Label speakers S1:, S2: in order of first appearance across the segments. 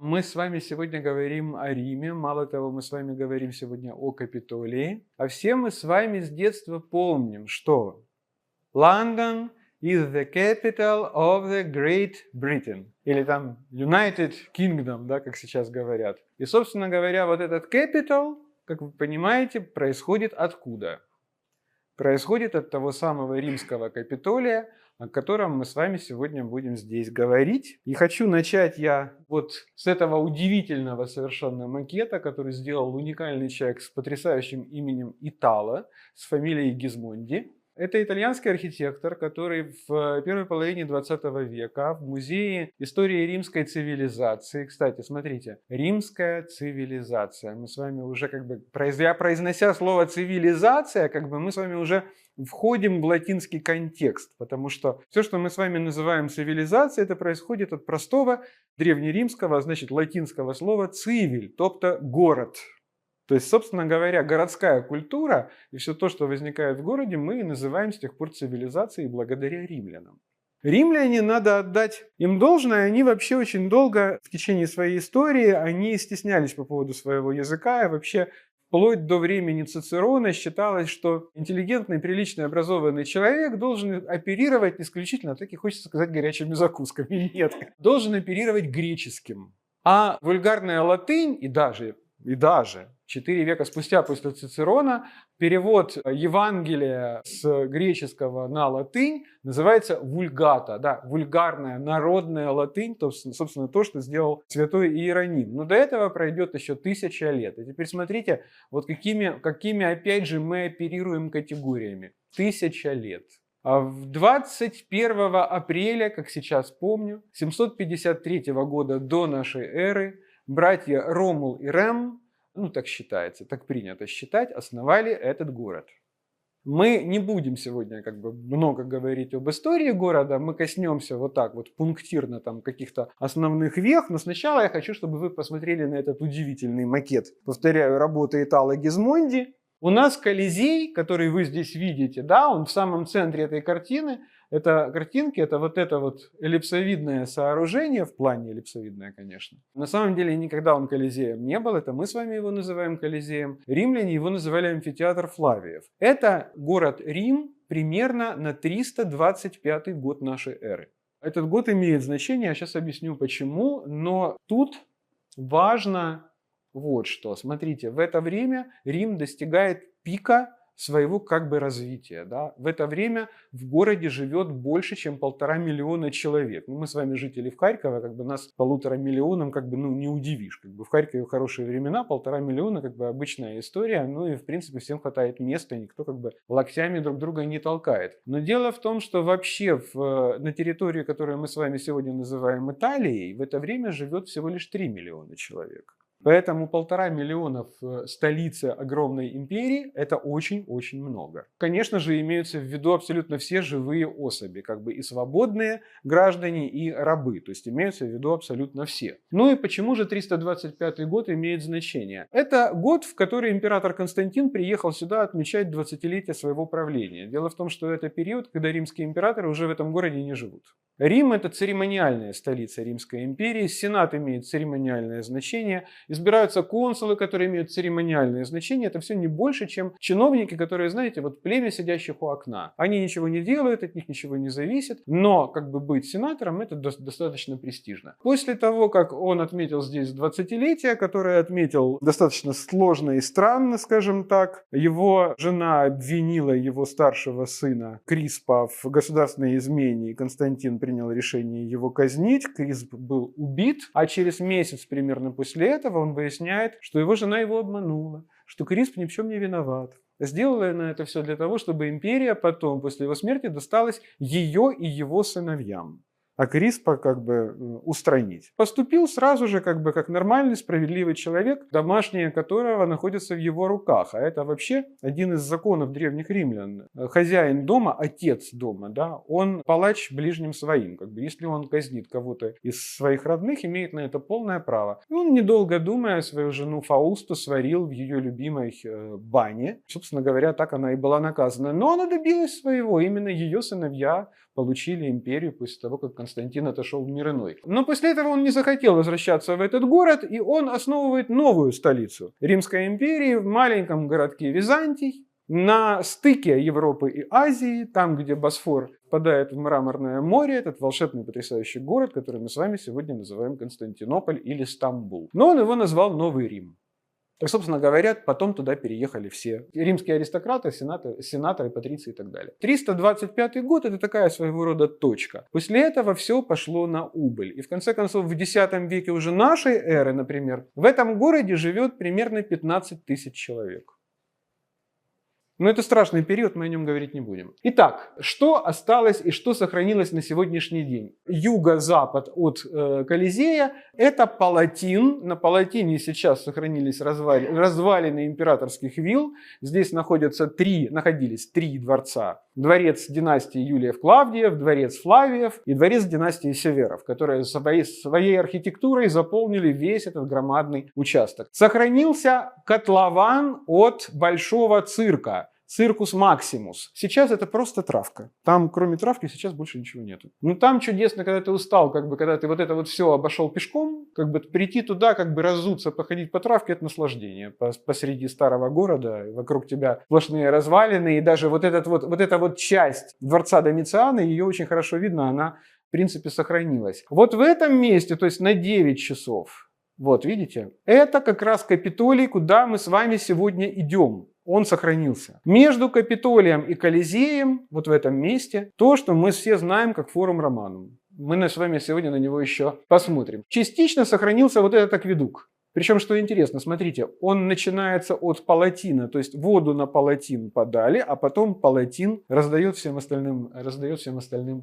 S1: Мы с вами сегодня говорим о Риме, мало того, мы с вами говорим сегодня о Капитолии, а все мы с вами с детства помним, что London is the capital of the Great Britain, или там United Kingdom, да, как сейчас говорят. И, собственно говоря, вот этот capital, как вы понимаете, происходит откуда? Происходит от того самого римского Капитолия, о котором мы с вами сегодня будем здесь говорить. И хочу начать я вот с этого удивительного совершенно макета, который сделал уникальный человек с потрясающим именем Итало, с фамилией Гизмонди. Это итальянский архитектор, который в первой половине 20 века в Музее истории римской цивилизации, кстати, смотрите, римская цивилизация, мы с вами уже произнося слово цивилизация, мы с вами уже входим в латинский контекст, потому что все, что мы с вами называем цивилизацией, это происходит от простого древнеримского, значит латинского слова цивиль, тобто город. То есть, собственно говоря, городская культура и все то, что возникает в городе, мы называем с тех пор цивилизацией благодаря римлянам. Римляне, надо отдать им должное, они вообще очень долго в течение своей истории, они стеснялись по поводу своего языка, и вообще вплоть до времени Цицерона считалось, что интеллигентный, приличный, образованный человек должен оперировать исключительно, так и хочется сказать, горячими закусками, нет, должен оперировать греческим. А вульгарная латынь и даже 4 века спустя после Цицерона перевод Евангелия с греческого на латынь называется вульгата, да, вульгарная народная латынь, то, собственно, то, что сделал святой Иероним. Но до этого пройдет еще 1000 лет. И теперь смотрите, вот какими опять же мы оперируем категориями. 1000 лет. А в 21 апреля, как сейчас помню, 753 года до нашей эры, братья Ромул и Рем, так считается, так принято считать, основали этот город. Мы не будем сегодня много говорить об истории города, мы коснемся вот так вот пунктирно там каких-то основных вех, но сначала я хочу, чтобы вы посмотрели на этот удивительный макет, повторяю, работы Итало Гизмонди. У нас Колизей, который вы здесь видите, да, он в самом центре этой картины. Это картинки, это вот эллипсовидное сооружение, в плане эллипсовидное, конечно. На самом деле никогда он Колизеем не был, это мы с вами его называем Колизеем. Римляне его называли амфитеатр Флавиев. Это город Рим примерно на 325 год нашей эры. Этот год имеет значение, я сейчас объясню почему, но тут важно вот что. Смотрите, в это время Рим достигает пика своего развития. Да? В это время в городе живет больше, чем 1,5 миллиона человек. Мы с вами жители в Харькове, нас 1,5 миллионам не удивишь. В Харькове в хорошие времена 1,5 миллиона обычная история, и в принципе всем хватает места, никто локтями друг друга не толкает. Но дело в том, что вообще на территории, которую мы с вами сегодня называем Италией, в это время живет всего лишь 3 миллиона человек. Поэтому 1,5 миллиона в столице огромной империи – это очень-очень много. Конечно же, имеются в виду абсолютно все живые особи, и свободные граждане, и рабы. То есть имеются в виду абсолютно все. Ну и почему же 325 год имеет значение? Это год, в который император Константин приехал сюда отмечать 20-летие своего правления. Дело в том, что это период, когда римские императоры уже в этом городе не живут. Рим – это церемониальная столица Римской империи, Сенат имеет церемониальное значение, избираются консулы, которые имеют церемониальное значение. Это все не больше, чем чиновники, которые, знаете, племя, сидящих у окна. Они ничего не делают, от них ничего не зависит, но быть сенатором – это достаточно престижно. После того, как он отметил здесь 20-летие, которое отметил достаточно сложно и странно, скажем так, его жена обвинила его старшего сына Криспа в государственной измене, и Константин принял решение его казнить. Крисп был убит, а через месяц примерно после этого он выясняет, что его жена его обманула, что Крисп ни в чем не виноват. Сделала она это все для того, чтобы империя потом, после его смерти, досталась ее и его сыновьям, а Криспа устранить. Поступил сразу же как нормальный, справедливый человек, домашние которого находятся в его руках. А это вообще один из законов древних римлян. Хозяин дома, отец дома, да, он палач ближним своим. Если он казнит кого-то из своих родных, имеет на это полное право. И он, недолго думая, свою жену Фаусту сварил в ее любимой бане. Собственно говоря, так она и была наказана. Но она добилась своего. Именно ее сыновья получили империю после того, как Константин отошел в мир иной. Но после этого он не захотел возвращаться в этот город, и он основывает новую столицу Римской империи в маленьком городке Византий, на стыке Европы и Азии, там, где Босфор впадает в Мраморное море, этот волшебный потрясающий город, который мы с вами сегодня называем Константинополь или Стамбул. Но он его назвал Новый Рим. Так, собственно говоря, потом туда переехали все римские аристократы, сенаторы, патриции и так далее. 325 год – это такая своего рода точка. После этого все пошло на убыль. И в конце концов, в X веке уже нашей эры, например, в этом городе живет примерно 15 тысяч человек. Но это страшный период, мы о нем говорить не будем. Итак, что осталось и что сохранилось на сегодняшний день? Юго-запад от Колизея – это Палатин. На Палатине сейчас сохранились развалины императорских вилл. Здесь находились три дворца. Дворец династии Юлиев-Клавдиев, дворец Флавиев и дворец династии Северов, которые своей архитектурой заполнили весь этот громадный участок. Сохранился котлован от Большого цирка. Циркус Максимус. Сейчас это просто травка. Там, кроме травки, сейчас больше ничего нету. Но там чудесно, когда ты устал, когда ты вот это вот все обошел пешком, прийти туда, разуться, походить по травке, это наслаждение. Посреди старого города, вокруг тебя сплошные развалины, и даже вот эта вот часть дворца Домициана, ее очень хорошо видно, она, в принципе, сохранилась. Вот в этом месте, то есть на 9 часов, вот видите, это как раз Капитолий, куда мы с вами сегодня идем. Он сохранился. Между Капитолием и Колизеем, вот в этом месте, то, что мы все знаем как Форум Романум. Мы с вами сегодня на него еще посмотрим. Частично сохранился вот этот акведук. Причем, что интересно, смотрите, он начинается от Палатина, то есть воду на Палатин подали, а потом Палатин раздает всем остальным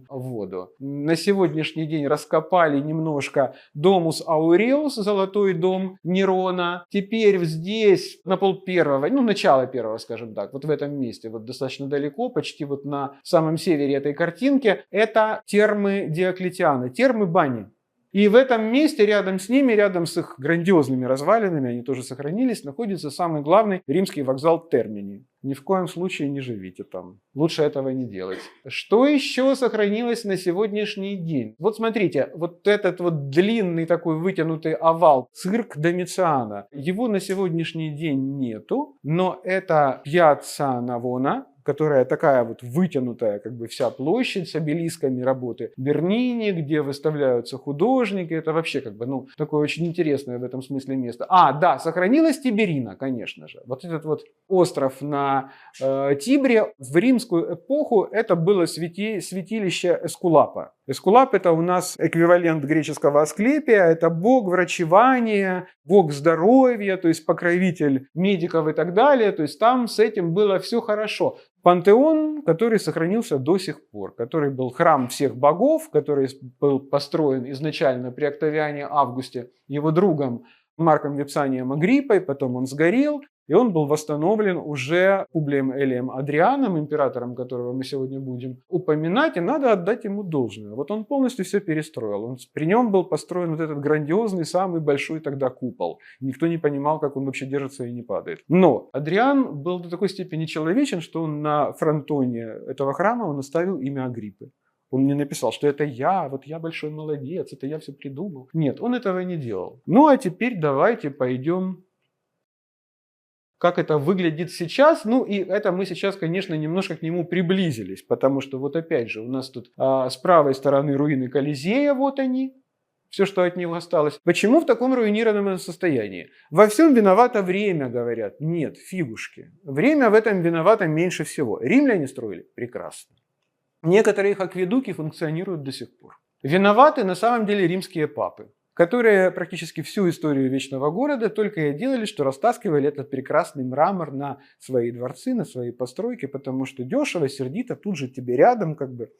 S1: воду. На сегодняшний день раскопали немножко Домус Ауреус, золотой дом Нерона. Теперь здесь начало первого, скажем так, вот в этом месте, вот достаточно далеко, почти вот на самом севере этой картинки, это термы Диоклетиана, термы бани. И в этом месте, рядом с ними, рядом с их грандиозными развалинами, они тоже сохранились, находится самый главный римский вокзал Термини. Ни в коем случае не живите там. Лучше этого не делать. Что еще сохранилось на сегодняшний день? Вот смотрите, вот этот вот длинный такой вытянутый овал, цирк Домициана. Его на сегодняшний день нету, но это Пьяцца Навона, которая такая вот вытянутая, вся площадь с обелисками работы Бернини, где выставляются художники. Это вообще такое очень интересное в этом смысле место. Да, сохранилась Тиберина, конечно же. Вот этот вот остров на Тибре в римскую эпоху это было святилище Эскулапа. Эскулап – это у нас эквивалент греческого Асклепия, это бог врачевания, бог здоровья, то есть покровитель медиков и так далее. То есть там с этим было все хорошо. Пантеон, который сохранился до сих пор, который был храм всех богов, который был построен изначально при Октавиане Августе его другом Марком Випсанием Агриппой, потом он сгорел, и он был восстановлен уже Публием Элием Адрианом, императором, которого мы сегодня будем упоминать, и надо отдать ему должное. Вот он полностью все перестроил. При нем был построен вот этот грандиозный, самый большой тогда купол. Никто не понимал, как он вообще держится и не падает. Но Адриан был до такой степени человечен, что он на фронтоне этого храма он оставил имя Агриппы. Он не написал, что это я большой молодец, это я все придумал. Нет, он этого не делал. Ну а теперь давайте пойдем, как это выглядит сейчас. Ну и это мы сейчас, конечно, немножко к нему приблизились, потому что вот опять же у нас тут с правой стороны руины Колизея, вот они. Все, что от него осталось. Почему в таком руинированном состоянии? Во всем виновато время, говорят. Нет, фигушки. Время в этом виновато меньше всего. Римляне строили прекрасно. Некоторые их акведуки функционируют до сих пор. Виноваты на самом деле римские папы, которые практически всю историю Вечного города только и делали, что растаскивали этот прекрасный мрамор на свои дворцы, на свои постройки, потому что дешево, сердито, тут же тебе рядом,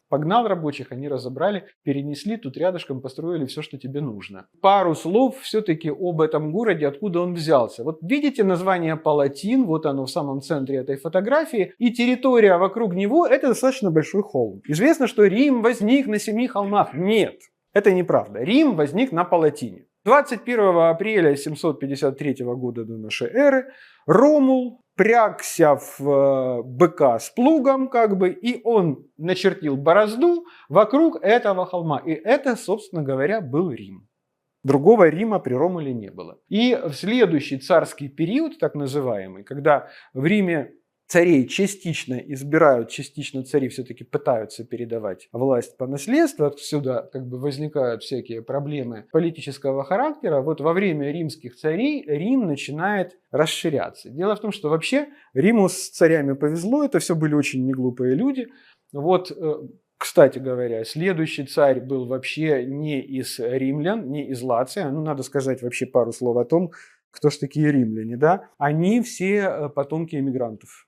S1: погнал рабочих, они разобрали, перенесли, тут рядышком построили все, что тебе нужно. Пару слов все-таки об этом городе, откуда он взялся. Вот видите название Палатин, вот оно в самом центре этой фотографии, и территория вокруг него это достаточно большой холм. Известно, что Рим возник на 7 холмах. Нет. Это неправда. Рим возник на Палатине. 21 апреля 753 года до нашей эры Ромул, впрягся в быка с плугом, как бы, и он начертил борозду вокруг этого холма. И это, собственно говоря, был Рим. Другого Рима при Ромуле не было. И в следующий царский период, так называемый, когда в Риме царей частично избирают, частично цари все-таки пытаются передавать власть по наследству, отсюда как бы возникают всякие проблемы политического характера. Вот во время римских царей Рим начинает расширяться. Дело в том, что вообще Риму с царями повезло, это все были очень неглупые люди. Вот, кстати говоря, следующий царь был вообще не из римлян, не из Лация. Ну, надо сказать вообще пару слов о том, кто ж такие римляне, да? Они все потомки эмигрантов.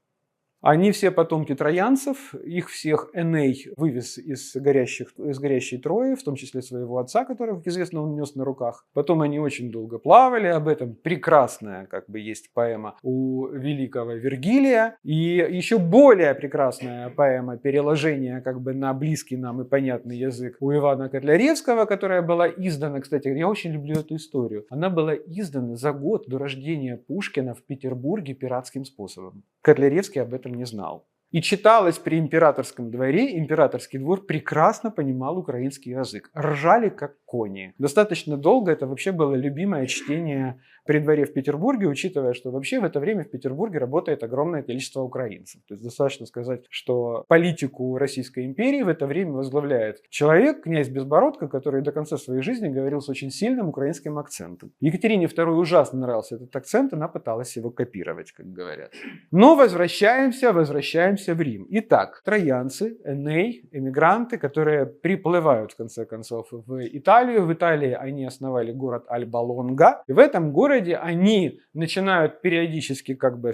S1: Они все потомки троянцев, их всех Эней вывез из горящей Трои, в том числе своего отца, которого, как известно, он нес на руках. Потом они очень долго плавали, об этом прекрасная как бы есть поэма у великого Вергилия. И еще более прекрасная поэма переложения как бы на близкий нам и понятный язык у Ивана Котляревского, которая была издана, кстати, я очень люблю эту историю, она была издана за год до рождения Пушкина в Петербурге пиратским способом. Котляревский об этом не знал. И читалось при императорском дворе, императорский двор прекрасно понимал украинский язык. Ржали как кони. Достаточно долго это вообще было любимое чтение при дворе в Петербурге, учитывая, что вообще в это время в Петербурге работает огромное количество украинцев. То есть достаточно сказать, что политику Российской империи в это время возглавляет человек, князь Безбородко, который до конца своей жизни говорил с очень сильным украинским акцентом. Екатерине II ужасно нравился этот акцент, она пыталась его копировать, как говорят. Но возвращаемся в Рим. Итак, троянцы, Эней, эмигранты, которые приплывают в конце концов в Италию. В Италии они основали город Альба-Лонга. И в этом городе они начинают периодически как бы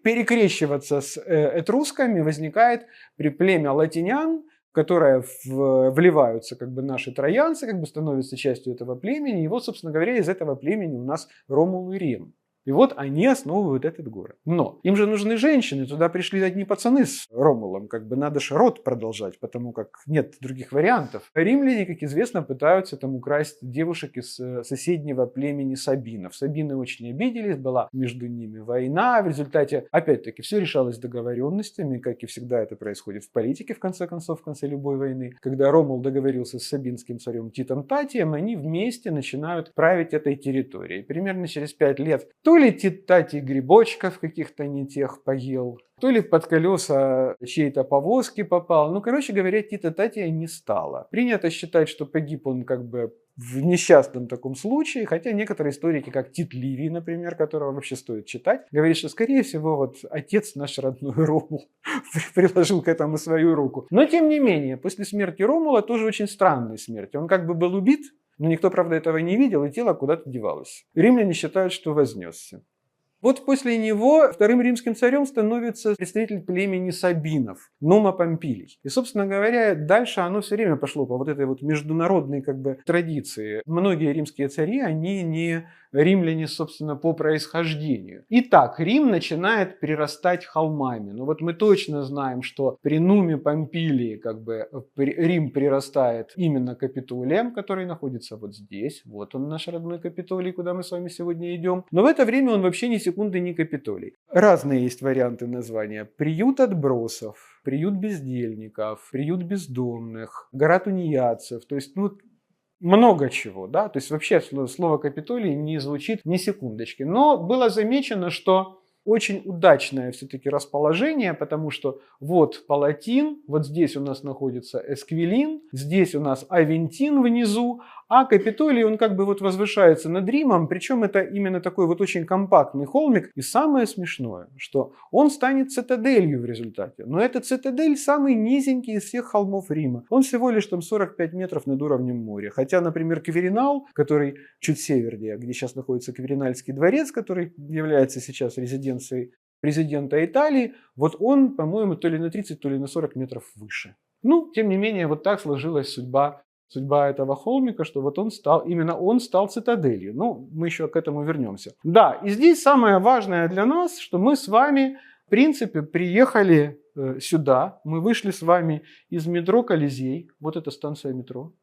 S1: перекрещиваться с этрусками. Возникает племя латинян, которые вливаются как бы наши троянцы, как бы становятся частью этого племени. И вот, собственно говоря, из этого племени у нас Ромул и Рем. И вот они основывают этот город. Но им же нужны женщины, туда пришли одни пацаны с Ромулом, как бы надо же род продолжать, потому как нет других вариантов. Римляне, как известно, пытаются там украсть девушек из соседнего племени Сабинов. Сабины очень обиделись, была между ними война, в результате, опять-таки, все решалось договоренностями, как и всегда это происходит в политике, в конце концов, в конце любой войны. Когда Ромул договорился с сабинским царем Титом Татием, они вместе начинают править этой территорией. Примерно через 5 лет то ли Тит Татий грибочков каких-то не тех поел, то ли под колеса чьей-то повозки попал. Ну, короче говоря, Тита Татия не стало. Принято считать, что погиб он как бы в несчастном таком случае, хотя некоторые историки, как Тит Ливий, например, которого вообще стоит читать, говорят, что, скорее всего, вот отец наш родной Ромул приложил к этому свою руку. Но, тем не менее, после смерти Ромула тоже очень странной смерти. Он как бы был убит, но никто, правда, этого не видел, и тело куда-то девалось. Римляне считают, что вознесся. Вот после него вторым римским царем становится представитель племени Сабинов, Нума Помпилий. И, собственно говоря, дальше оно все время пошло по вот этой вот международной как бы традиции. Многие римские цари, они не римляне, собственно, по происхождению. Итак, Рим начинает прирастать холмами. Но вот мы точно знаем, что при Нуме Помпилии как бы Рим прирастает именно Капитолием, который находится вот здесь. Вот он, наш родной Капитолий, куда мы с вами сегодня идем. Но в это время он вообще ни секунды не Капитолий. Разные есть варианты названия. Приют отбросов, приют бездельников, приют бездомных, гора тунеядцев. То есть, ну, много чего, да, то есть вообще слово Капитолий не звучит ни секундочки. Но было замечено, что очень удачное все-таки расположение, потому что вот Палатин, вот здесь у нас находится Эсквилин, здесь у нас Авентин внизу, а Капитолий, он как бы вот возвышается над Римом, причем это именно такой вот очень компактный холмик. И самое смешное, что он станет цитаделью в результате. Но эта цитадель самый низенький из всех холмов Рима. Он всего лишь там 45 метров над уровнем моря. Хотя, например, Кверинал, который чуть севернее, где сейчас находится Кверинальский дворец, который является сейчас резиденцией президента Италии, вот он, по-моему, то ли на 30, то ли на 40 метров выше. Ну, тем не менее, вот так сложилась судьба этого холмика, что вот именно он стал цитаделью. Ну, мы еще к этому вернемся. Да, и здесь самое важное для нас, что мы с вами, в принципе, приехали сюда. Мы вышли с вами из метро Колизей. Вот эта станция метро.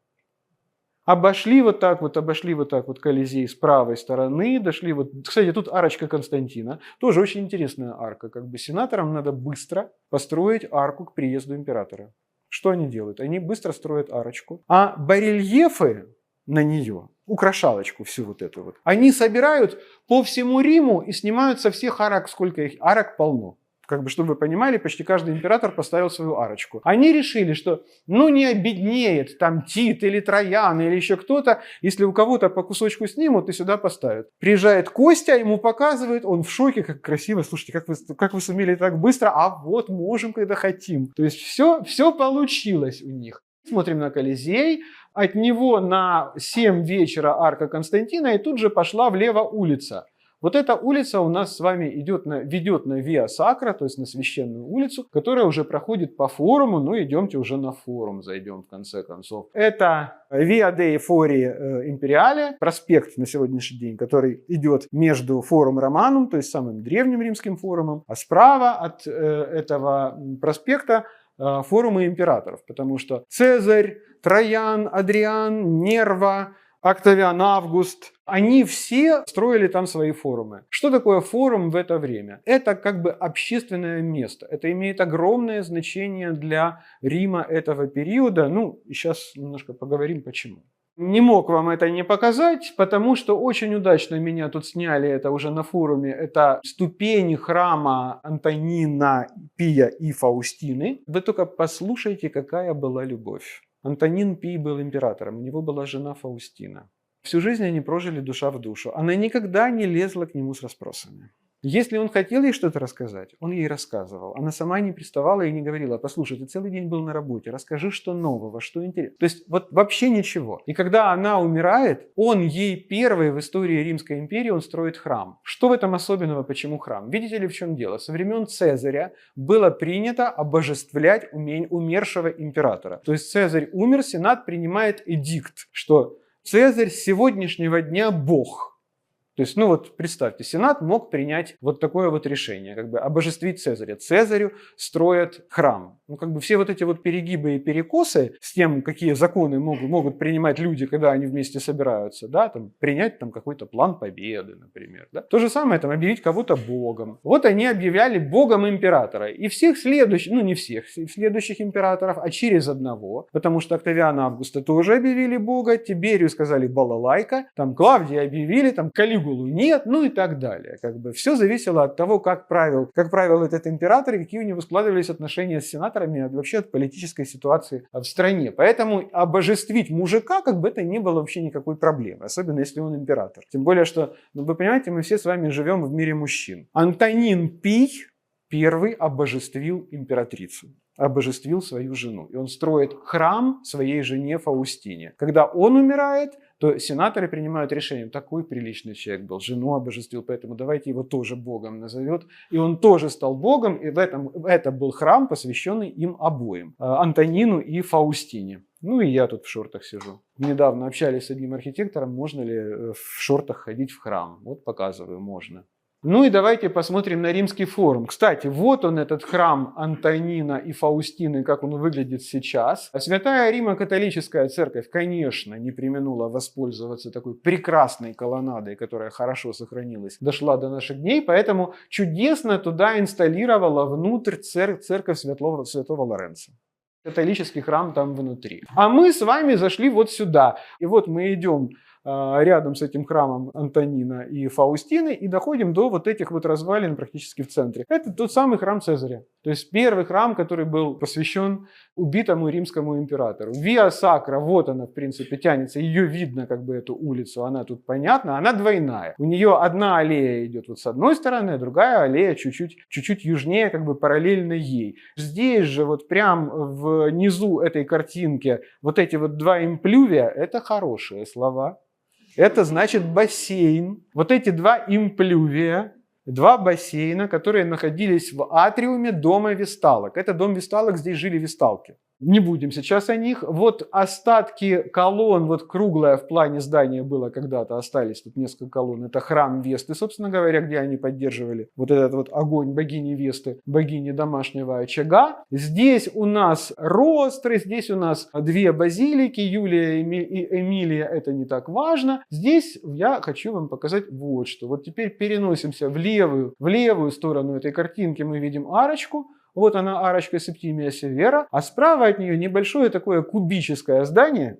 S1: обошли вот так вот Колизей с правой стороны, дошли вот... Кстати, тут арочка Константина, тоже очень интересная арка. Как бы сенаторам надо быстро построить арку к приезду императора. Что они делают? Они быстро строят арочку, а барельефы на нее, украшалочку всю вот эту вот, они собирают по всему Риму и снимают со всех арок, сколько их, арок полно. Как бы, чтобы вы понимали, почти каждый император поставил свою арочку. Они решили, что ну не обеднеет там Тит или Троян или еще кто-то, если у кого-то по кусочку снимут и сюда поставят. Приезжает Костя, ему показывает, он в шоке, как красиво, слушайте, как вы сумели так быстро, а вот можем, когда хотим. То есть все получилось у них. Смотрим на Колизей, от него на 7 вечера арка Константина, и тут же пошла влево улица. Вот эта улица у нас с вами ведет на Виа Сакра, то есть на священную улицу, которая уже проходит по форуму. Ну, идемте уже на форум, зайдем в конце концов. Это Via dei Fori Imperiale, проспект на сегодняшний день, который идет между форум Романум, то есть самым древним римским форумом, а справа от этого проспекта форумы императоров, потому что Цезарь, Троян, Адриан, Нерва, Октавиан Август, они все строили там свои форумы. Что такое форум в это время? Это как бы общественное место. Это имеет огромное значение для Рима этого периода. Ну, сейчас немножко поговорим почему. Не мог вам это не показать, потому что очень удачно меня тут сняли, это уже на форуме, это ступени храма Антонина, Пия и Фаустины. Вы только послушайте, какая была любовь. Антонин Пий был императором, у него была жена Фаустина. Всю жизнь они прожили душа в душу. Она никогда не лезла к нему с расспросами. Если он хотел ей что-то рассказать, он ей рассказывал. Она сама не приставала и не говорила: послушай, ты целый день был на работе, расскажи, что нового, что интересного. То есть вот вообще ничего. И когда она умирает, он ей первый в истории Римской империи, он строит храм. Что в этом особенного, почему храм? Видите ли, в чем дело? Со времен Цезаря было принято обожествлять умершего императора. То есть Цезарь умер, Сенат принимает эдикт, что Цезарь с сегодняшнего дня бог. То есть, ну вот представьте, Сенат мог принять вот такое вот решение, как бы обожествить Цезаря. Цезарю строят храм. Ну как бы все вот эти вот перегибы и перекосы с тем, какие законы могут принимать люди, когда они вместе собираются, да, там, принять там какой-то план победы, например. Да? То же самое, там, объявить кого-то богом. Вот они объявляли богом императора. И всех следующих, ну не всех следующих императоров, а через одного, потому что Октавиана Августа тоже объявили бога, Тиберию сказали балалайка, там Клавдия объявили, там Калигулу нет, ну и так далее. Как бы все зависело от того, как правил этот император и какие у него складывались отношения с сенаторами, вообще от политической ситуации в стране. Поэтому обожествить мужика как бы это не было вообще никакой проблемы, особенно если он император. Тем более, что, ну, вы понимаете, мы все с вами живем в мире мужчин. Антонин Пий первый обожествил императрицу, обожествил свою жену. И он строит храм своей жене Фаустине. Когда он умирает, то сенаторы принимают решение: такой приличный человек был, жену обожествил, поэтому давайте его тоже богом назовет. И он тоже стал богом, и это был храм, посвященный им обоим, Антонину и Фаустине. Ну и я тут в шортах сижу. Недавно общались с одним архитектором, можно ли в шортах ходить в храм. Вот показываю, можно. Ну и давайте посмотрим на Римский форум. Кстати, вот он, этот храм Антонина и Фаустины, как он выглядит сейчас. А Святая Римо-католическая церковь, конечно, не преминула воспользоваться такой прекрасной колоннадой, которая хорошо сохранилась, дошла до наших дней, поэтому чудесно туда инсталлировала внутрь церковь Святого Лоренцо. Католический храм там внутри. А мы с вами зашли вот сюда. И вот мы идем рядом с этим храмом Антонина и Фаустины и доходим до вот этих вот развалин практически в центре. Это тот самый храм Цезаря. То есть первый храм, который был посвящен убитому римскому императору. Виа Сакра, вот она в принципе тянется, ее видно как бы эту улицу, она тут понятна, она двойная. У нее одна аллея идет вот с одной стороны, а другая аллея чуть-чуть южнее, как бы параллельно ей. Здесь же вот прям внизу этой картинки вот эти вот два имплювия, это хорошие слова. Это значит бассейн. Вот эти два имплювия, два бассейна, которые находились в атриуме дома весталок. Это дом весталок, здесь жили весталки. Не будем сейчас о них. Вот остатки колонн, вот круглое в плане здания было когда-то, остались тут несколько колонн. Это храм Весты, собственно говоря, где они поддерживали вот этот вот огонь богини Весты, богини домашнего очага. Здесь у нас ростры, здесь у нас две базилики, Юлия и Эмилия, это не так важно. Здесь я хочу вам показать вот что. Вот теперь переносимся в левую сторону этой картинки, мы видим арочку. Вот она, арочка Септимия Севера, а справа от нее небольшое такое кубическое здание.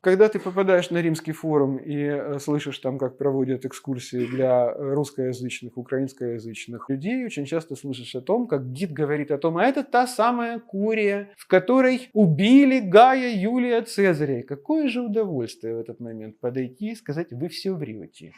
S1: Когда ты попадаешь на Римский форум и слышишь там, как проводят экскурсии для русскоязычных, украинскоязычных людей, очень часто слышишь о том, как гид говорит о том, а это та самая Курия, в которой убили Гая Юлия Цезаря. Какое же удовольствие в этот момент подойти и сказать, вы все врете.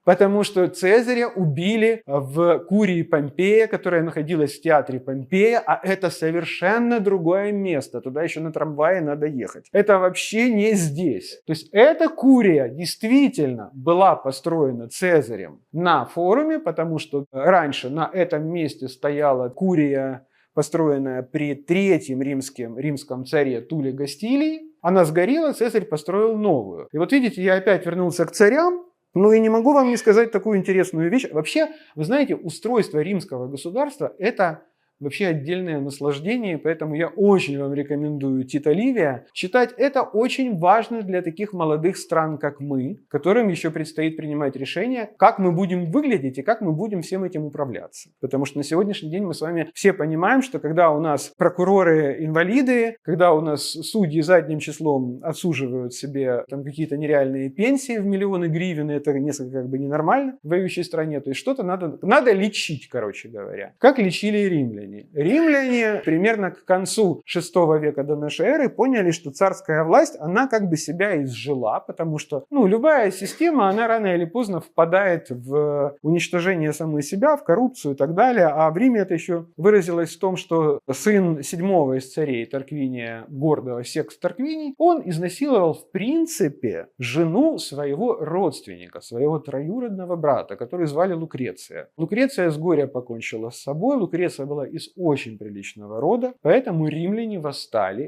S1: Потому что Цезаря убили в Курии Помпея, которая находилась в театре Помпея, а это совершенно другое место. Туда еще на трамвае надо ехать. Это вообще не здесь. То есть эта Курия действительно была построена Цезарем на форуме, потому что раньше на этом месте стояла Курия, построенная при третьем римском царе Туле Гастилии. Она сгорела, Цезарь построил новую. И вот видите, я опять вернулся к царям. Ну и не могу вам не сказать такую интересную вещь. Вообще, вы знаете, устройство римского государства – это вообще отдельное наслаждение, поэтому я очень вам рекомендую Тита Ливия читать. Это очень важно для таких молодых стран, как мы, которым еще предстоит принимать решение, как мы будем выглядеть и как мы будем всем этим управляться. Потому что на сегодняшний день мы с вами все понимаем, что когда у нас прокуроры инвалиды, когда у нас судьи задним числом отсуживают себе там какие-то нереальные пенсии в миллионы гривен, это несколько как бы ненормально в воюющей стране, то есть что-то надо лечить, короче говоря. Как лечили римляне. Римляне примерно к концу VI века до нашей эры поняли, что царская власть, она как бы себя изжила, потому что любая система, она рано или поздно впадает в уничтожение самой себя, в коррупцию и так далее. А в Риме это еще выразилось в том, что сын 7-го из царей Тарквиния, гордого Секс Тарквиний, он изнасиловал в принципе жену своего родственника, своего троюродного брата, который звали Лукреция. Лукреция с горя покончила с собой, Лукреция была из очень приличного рода, поэтому римляне восстали,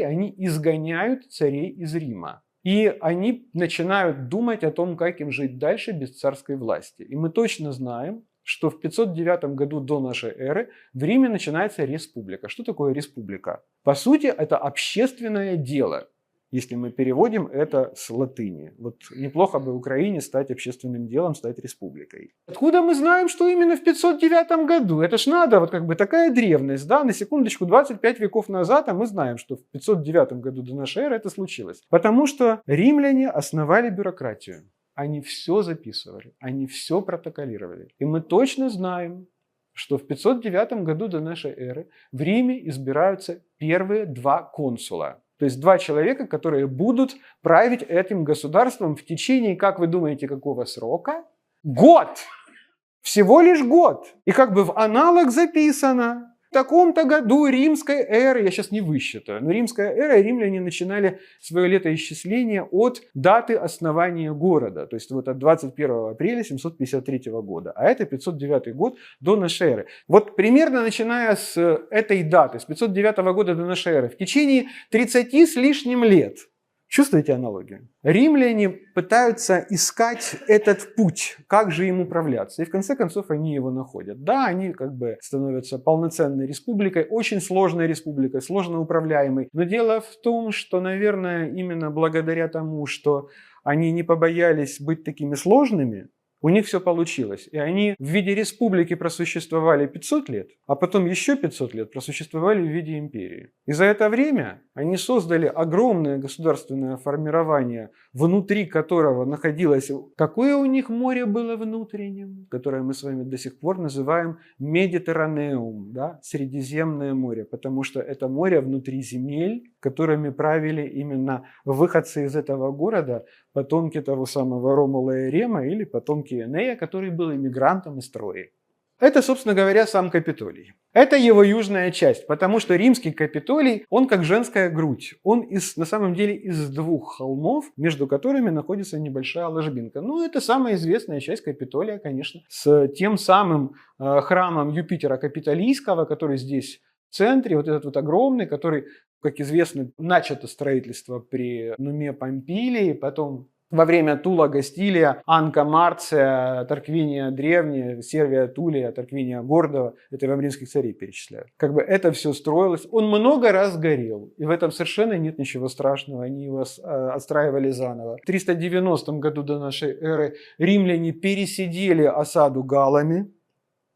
S1: они изгоняют царей из Рима. И они начинают думать о том, как им жить дальше без царской власти. И мы точно знаем, что в 509 году до нашей эры в Риме начинается республика. Что такое республика? По сути, это общественное дело, если мы переводим это с латыни. Вот неплохо бы Украине стать общественным делом, стать республикой. Откуда мы знаем, что именно в 509 году? Это ж надо, вот как бы такая древность, да, на секундочку, 25 веков назад, а мы знаем, что в 509 году до нашей эры это случилось. Потому что римляне основали бюрократию. Они все записывали, они все протоколировали. И мы точно знаем, что в 509 году до нашей эры в Риме избираются первые 2 консула. То есть 2 человека, которые будут править этим государством в течение, как вы думаете, какого срока? Год! Всего лишь год. И как бы в аналог записано. В таком-то году римской эры, я сейчас не высчитаю, но римская эра, римляне начинали свое летоисчисление от даты основания города. То есть вот от 21 апреля 753 года. А это 509 год до нашей эры. Вот примерно начиная с этой даты, с 509 года до нашей эры, в течение 30 с лишним лет. Чувствуете аналогию? Римляне пытаются искать этот путь, как же им управляться. И в конце концов они его находят. Да, они как бы становятся полноценной республикой, очень сложной республикой, сложно управляемой. Но дело в том, что, наверное, именно благодаря тому, что они не побоялись быть такими сложными, у них все получилось. И они в виде республики просуществовали 500 лет, а потом еще 500 лет просуществовали в виде империи. И за это время они создали огромное государственное формирование, внутри которого находилось... Какое у них море было внутренним? Которое мы с вами до сих пор называем Медитерранеум, да? Средиземное море. Потому что это море внутри земель, которыми правили именно выходцы из этого города, потомки того самого Ромула и Рема или потомки Энея, который был иммигрантом из Трои. Это, собственно говоря, сам Капитолий. Это его южная часть, потому что римский Капитолий, он как женская грудь. Он на самом деле из 2 холмов, между которыми находится небольшая ложбинка. Ну, это самая известная часть Капитолия, конечно, с тем самым храмом Юпитера Капитолийского, который здесь В центре вот этот вот огромный, который, как известно, начато строительство при Нуме Помпилии, потом во время Тула Гастилия, Анка Марция, Тарквиния Древняя, Сервия Тулия, Тарквиния Гордого, это вам римских царей перечисляют. Как бы это все строилось. Он много раз горел, и в этом совершенно нет ничего страшного. Они его отстраивали заново. В 390 году до нашей эры римляне пересидели осаду галлами,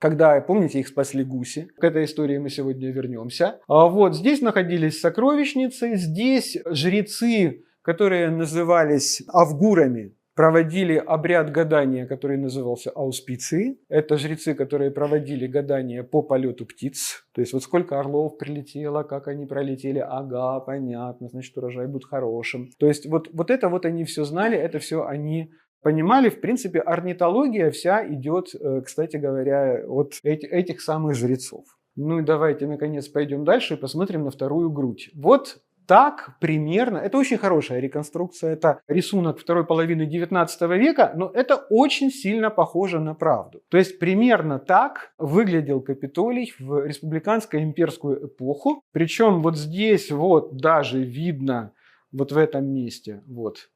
S1: когда, помните, их спасли гуси. К этой истории мы сегодня вернемся. А вот здесь находились сокровищницы, здесь жрецы, которые назывались авгурами, проводили обряд гадания, который назывался ауспиции. Это жрецы, которые проводили гадания по полету птиц. То есть вот сколько орлов прилетело, как они пролетели. Ага, понятно, значит урожай будет хорошим. То есть вот это вот они все знали, это все они понимали. В принципе, орнитология вся идет, кстати говоря, от этих самых жрецов. Ну и давайте, наконец, пойдем дальше и посмотрим на вторую грудь. Вот так примерно, это очень хорошая реконструкция, это рисунок второй половины 19 века, но это очень сильно похоже на правду. То есть примерно так выглядел Капитолий в республиканскую имперскую эпоху. Причем вот здесь вот даже видно, вот в этом месте, вот.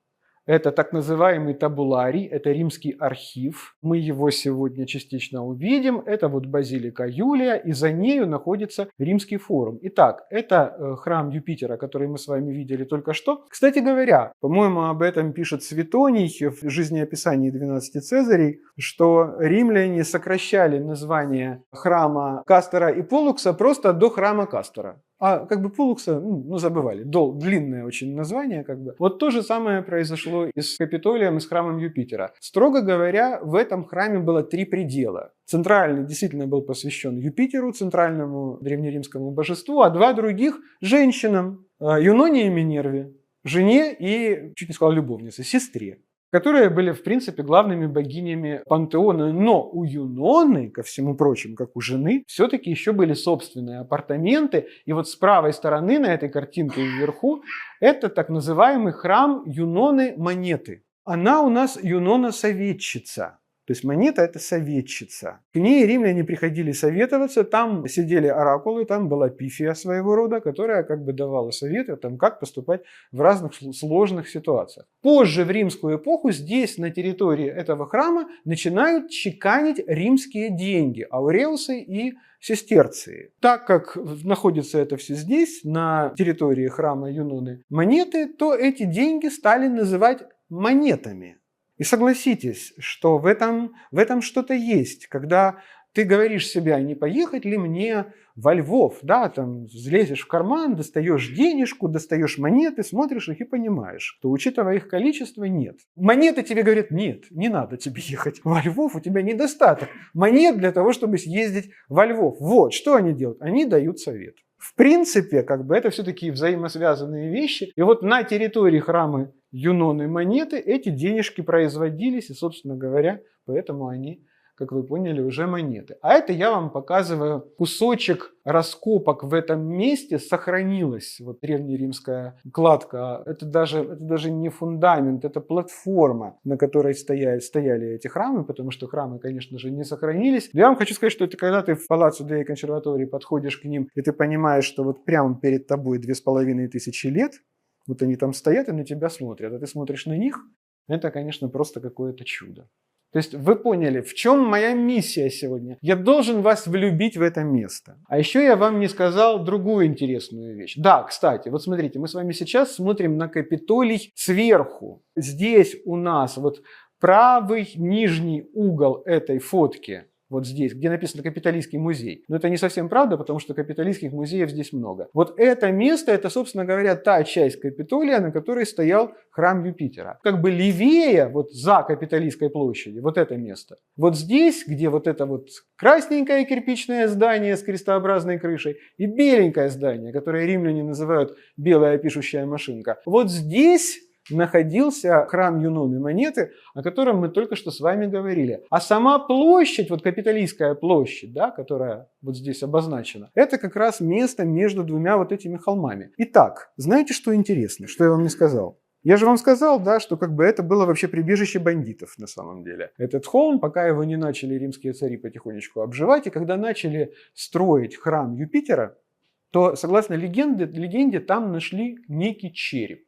S1: Это так называемый табуларий, это римский архив. Мы его сегодня частично увидим. Это вот базилика Юлия, и за нею находится римский форум. Итак, это храм Юпитера, который мы с вами видели только что. Кстати говоря, по-моему, об этом пишет Светоний в жизнеописании 12 Цезарей, что римляне сокращали название храма Кастора и Полукса просто до храма Кастора. А как бы Пулукса, забывали, длинное очень название. Как бы. Вот то же самое произошло и с Капитолием, и с храмом Юпитера. Строго говоря, в этом храме было 3 предела. Центральный действительно был посвящен Юпитеру, центральному древнеримскому божеству, а 2 других – женщинам, Юноне и Минерве, жене и, чуть не сказал, любовнице, сестре, которые были, в принципе, главными богинями пантеона. Но у Юноны, ко всему прочему, как у жены, все-таки еще были собственные апартаменты. И вот с правой стороны на этой картинке вверху это так называемый храм Юноны Монеты. Она у нас Юнона-советчица. То есть монета – это советчица. К ней римляне приходили советоваться, там сидели оракулы, там была пифия своего рода, которая как бы давала советы о том, как поступать в разных сложных ситуациях. Позже, в римскую эпоху, здесь, на территории этого храма, начинают чеканить римские деньги – ауреусы и сестерции. Так как находится это все здесь, на территории храма Юноны Монеты, то эти деньги стали называть монетами. И согласитесь, что в этом что-то есть, когда ты говоришь себе, не поехать ли мне во Львов, да, там залезешь в карман, достаешь денежку, достаешь монеты, смотришь их и понимаешь, что, учитывая их количество, нет. Монеты тебе говорят, нет, не надо тебе ехать во Львов, у тебя недостаток монет для того, чтобы съездить во Львов. Вот, что они делают? Они дают совет. В принципе, как бы это все-таки взаимосвязанные вещи. И вот на территории храма Юноны Монеты эти денежки производились, и, собственно говоря, поэтому они, как вы поняли, уже монеты. А это я вам показываю кусочек раскопок в этом месте. Сохранилась вот древнеримская кладка. Это даже не фундамент, это платформа, на которой стояли эти храмы, потому что храмы, конечно же, не сохранились. Но я вам хочу сказать, что это когда ты в Палаццо деи Консерватории подходишь к ним, и ты понимаешь, что вот прямо перед тобой 2500 лет, вот они там стоят и на тебя смотрят, а ты смотришь на них, это, конечно, просто какое-то чудо. То есть вы поняли, в чем моя миссия сегодня? Я должен вас влюбить в это место. А еще я вам не сказал другую интересную вещь. Да, кстати, вот смотрите, мы с вами сейчас смотрим на Капитолий сверху. Здесь у нас вот правый нижний угол этой фотки. Вот здесь, где написано «Капитолийский музей». Но это не совсем правда, потому что капитолийских музеев здесь много. Вот это место, это, собственно говоря, та часть Капитолия, на которой стоял храм Юпитера. Как бы левее, вот за Капитолийской площадью, вот это место. Вот здесь, где вот это вот красненькое кирпичное здание с крестообразной крышей и беленькое здание, которое римляне называют «белая пишущая машинка», вот здесь находился храм Юноны Монеты, о котором мы только что с вами говорили. А сама площадь, вот Капитолийская площадь, да, которая вот здесь обозначена, это как раз место между двумя вот этими холмами. Итак, знаете, что интересно, что я вам не сказал? Я же вам сказал, да, что как бы это было вообще прибежище бандитов на самом деле. Этот холм, пока его не начали римские цари потихонечку обживать, и когда начали строить храм Юпитера, то, согласно легенде, там нашли некий череп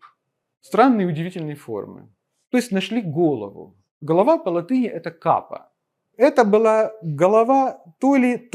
S1: странной и удивительной формы. То есть нашли голову. Голова по латыни – это капа. Это была голова то ли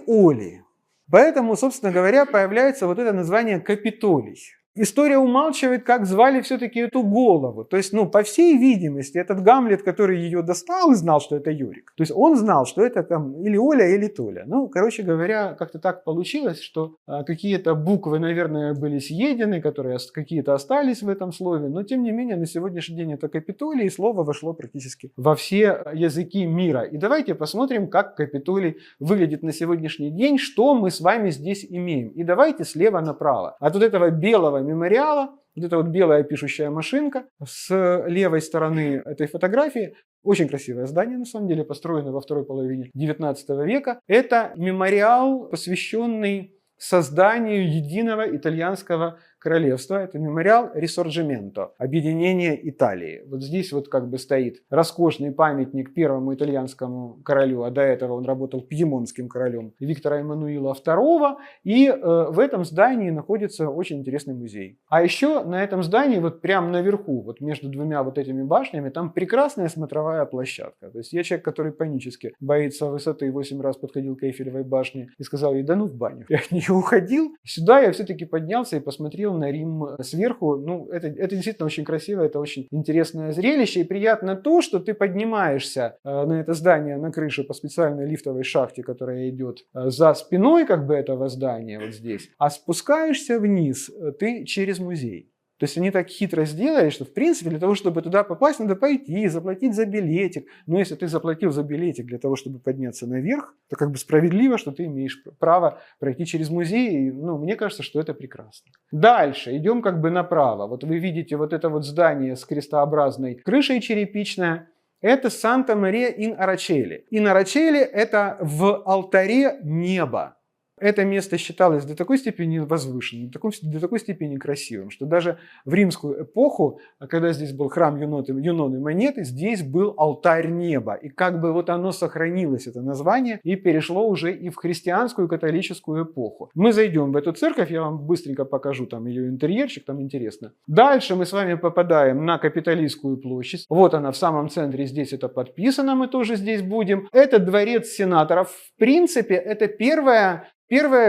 S1: Оли. Поэтому, собственно говоря, появляется вот это название Капитолий. История умалчивает, как звали все-таки эту голову. То есть, по всей видимости, этот Гамлет, который ее достал и знал, что это Юрик, то есть он знал, что это там или Оля, или Толя. Короче говоря, как-то так получилось, что какие-то буквы, наверное, были съедены, какие-то остались в этом слове, но тем не менее на сегодняшний день это Капитолий, и слово вошло практически во все языки мира. И давайте посмотрим, как Капитолий выглядит на сегодняшний день, что мы с вами здесь имеем. И давайте слева направо. От вот этого белого мемориала, вот эта вот белая пишущая машинка с левой стороны этой фотографии, очень красивое здание, на самом деле, построено во второй половине 19 века. Это мемориал, посвященный созданию единого итальянского королевства. Это мемориал Рисорджименто, объединение Италии. Вот здесь вот как бы стоит роскошный памятник первому итальянскому королю, а до этого он работал пьемонтским королем, Виктора Эммануила II. И в этом здании находится очень интересный музей. А еще на этом здании, вот прямо наверху, вот между двумя вот этими башнями, там прекрасная смотровая площадка. То есть я человек, который панически боится высоты, 8 раз подходил к Эйфелевой башне и сказал ей: да ну в баню. Я от нее уходил. Сюда я все-таки поднялся и посмотрел на Рим сверху. Это действительно очень красиво, это очень интересное зрелище. И приятно то, что ты поднимаешься на это здание, на крышу по специальной лифтовой шахте, которая идет за спиной как бы этого здания вот здесь, а спускаешься вниз ты через музей. То есть они так хитро сделали, что в принципе для того, чтобы туда попасть, надо пойти, заплатить за билетик. Но если ты заплатил за билетик для того, чтобы подняться наверх, то как бы справедливо, что ты имеешь право пройти через музей. И, мне кажется, что это прекрасно. Дальше идем как бы направо. Вот вы видите вот это вот здание с крестообразной крышей черепичное. Это Санта-Мария-ин-Арачели. Ин-Арачели – это в алтаре небо. Это место считалось до такой степени возвышенным, до такой степени красивым, что даже в римскую эпоху, когда здесь был храм Юноны Монеты, здесь был алтарь неба. И как бы вот оно сохранилось, это название, и перешло уже и в христианскую католическую эпоху. Мы зайдем в эту церковь, я вам быстренько покажу там ее интерьерчик, там интересно. Дальше мы с вами попадаем на Капитолийскую площадь. Вот она в самом центре, здесь это подписано, мы тоже здесь будем. Это дворец сенаторов. В принципе, это первая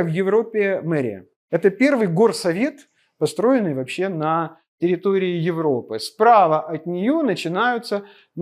S1: в Европе мэрия. Это первый горсовет, построенный вообще на территории Европы. Справа от нее начинаются,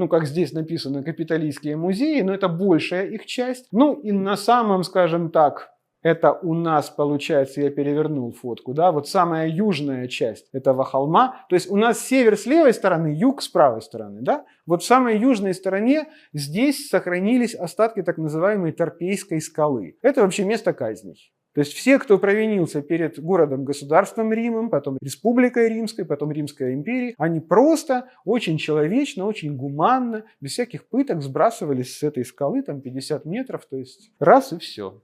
S1: как здесь написано, капитолийские музеи, но это большая их часть. И на самом, скажем так, это у нас получается, я перевернул фотку, да, вот самая южная часть этого холма. То есть у нас север с левой стороны, юг с правой стороны, да. Вот в самой южной стороне здесь сохранились остатки так называемой Торпейской скалы. Это вообще место казней. То есть все, кто провинился перед городом-государством Римом, потом Республикой Римской, потом Римской империей, они просто очень человечно, очень гуманно, без всяких пыток сбрасывались с этой скалы, там 50 метров, то есть раз и все.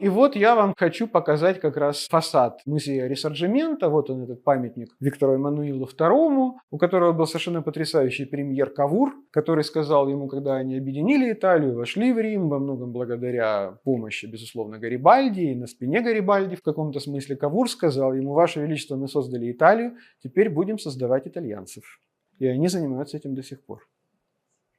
S1: И вот я вам хочу показать как раз фасад музея Рисорджименто. Вот он, этот памятник Виктору Эммануилу II, у которого был совершенно потрясающий премьер Кавур, который сказал ему, когда они объединили Италию, вошли в Рим, во многом благодаря помощи, безусловно, Гарибальди, и на спине Гарибальди в каком-то смысле Кавур сказал ему: «Ваше Величество, мы создали Италию, теперь будем создавать итальянцев». И они занимаются этим до сих пор.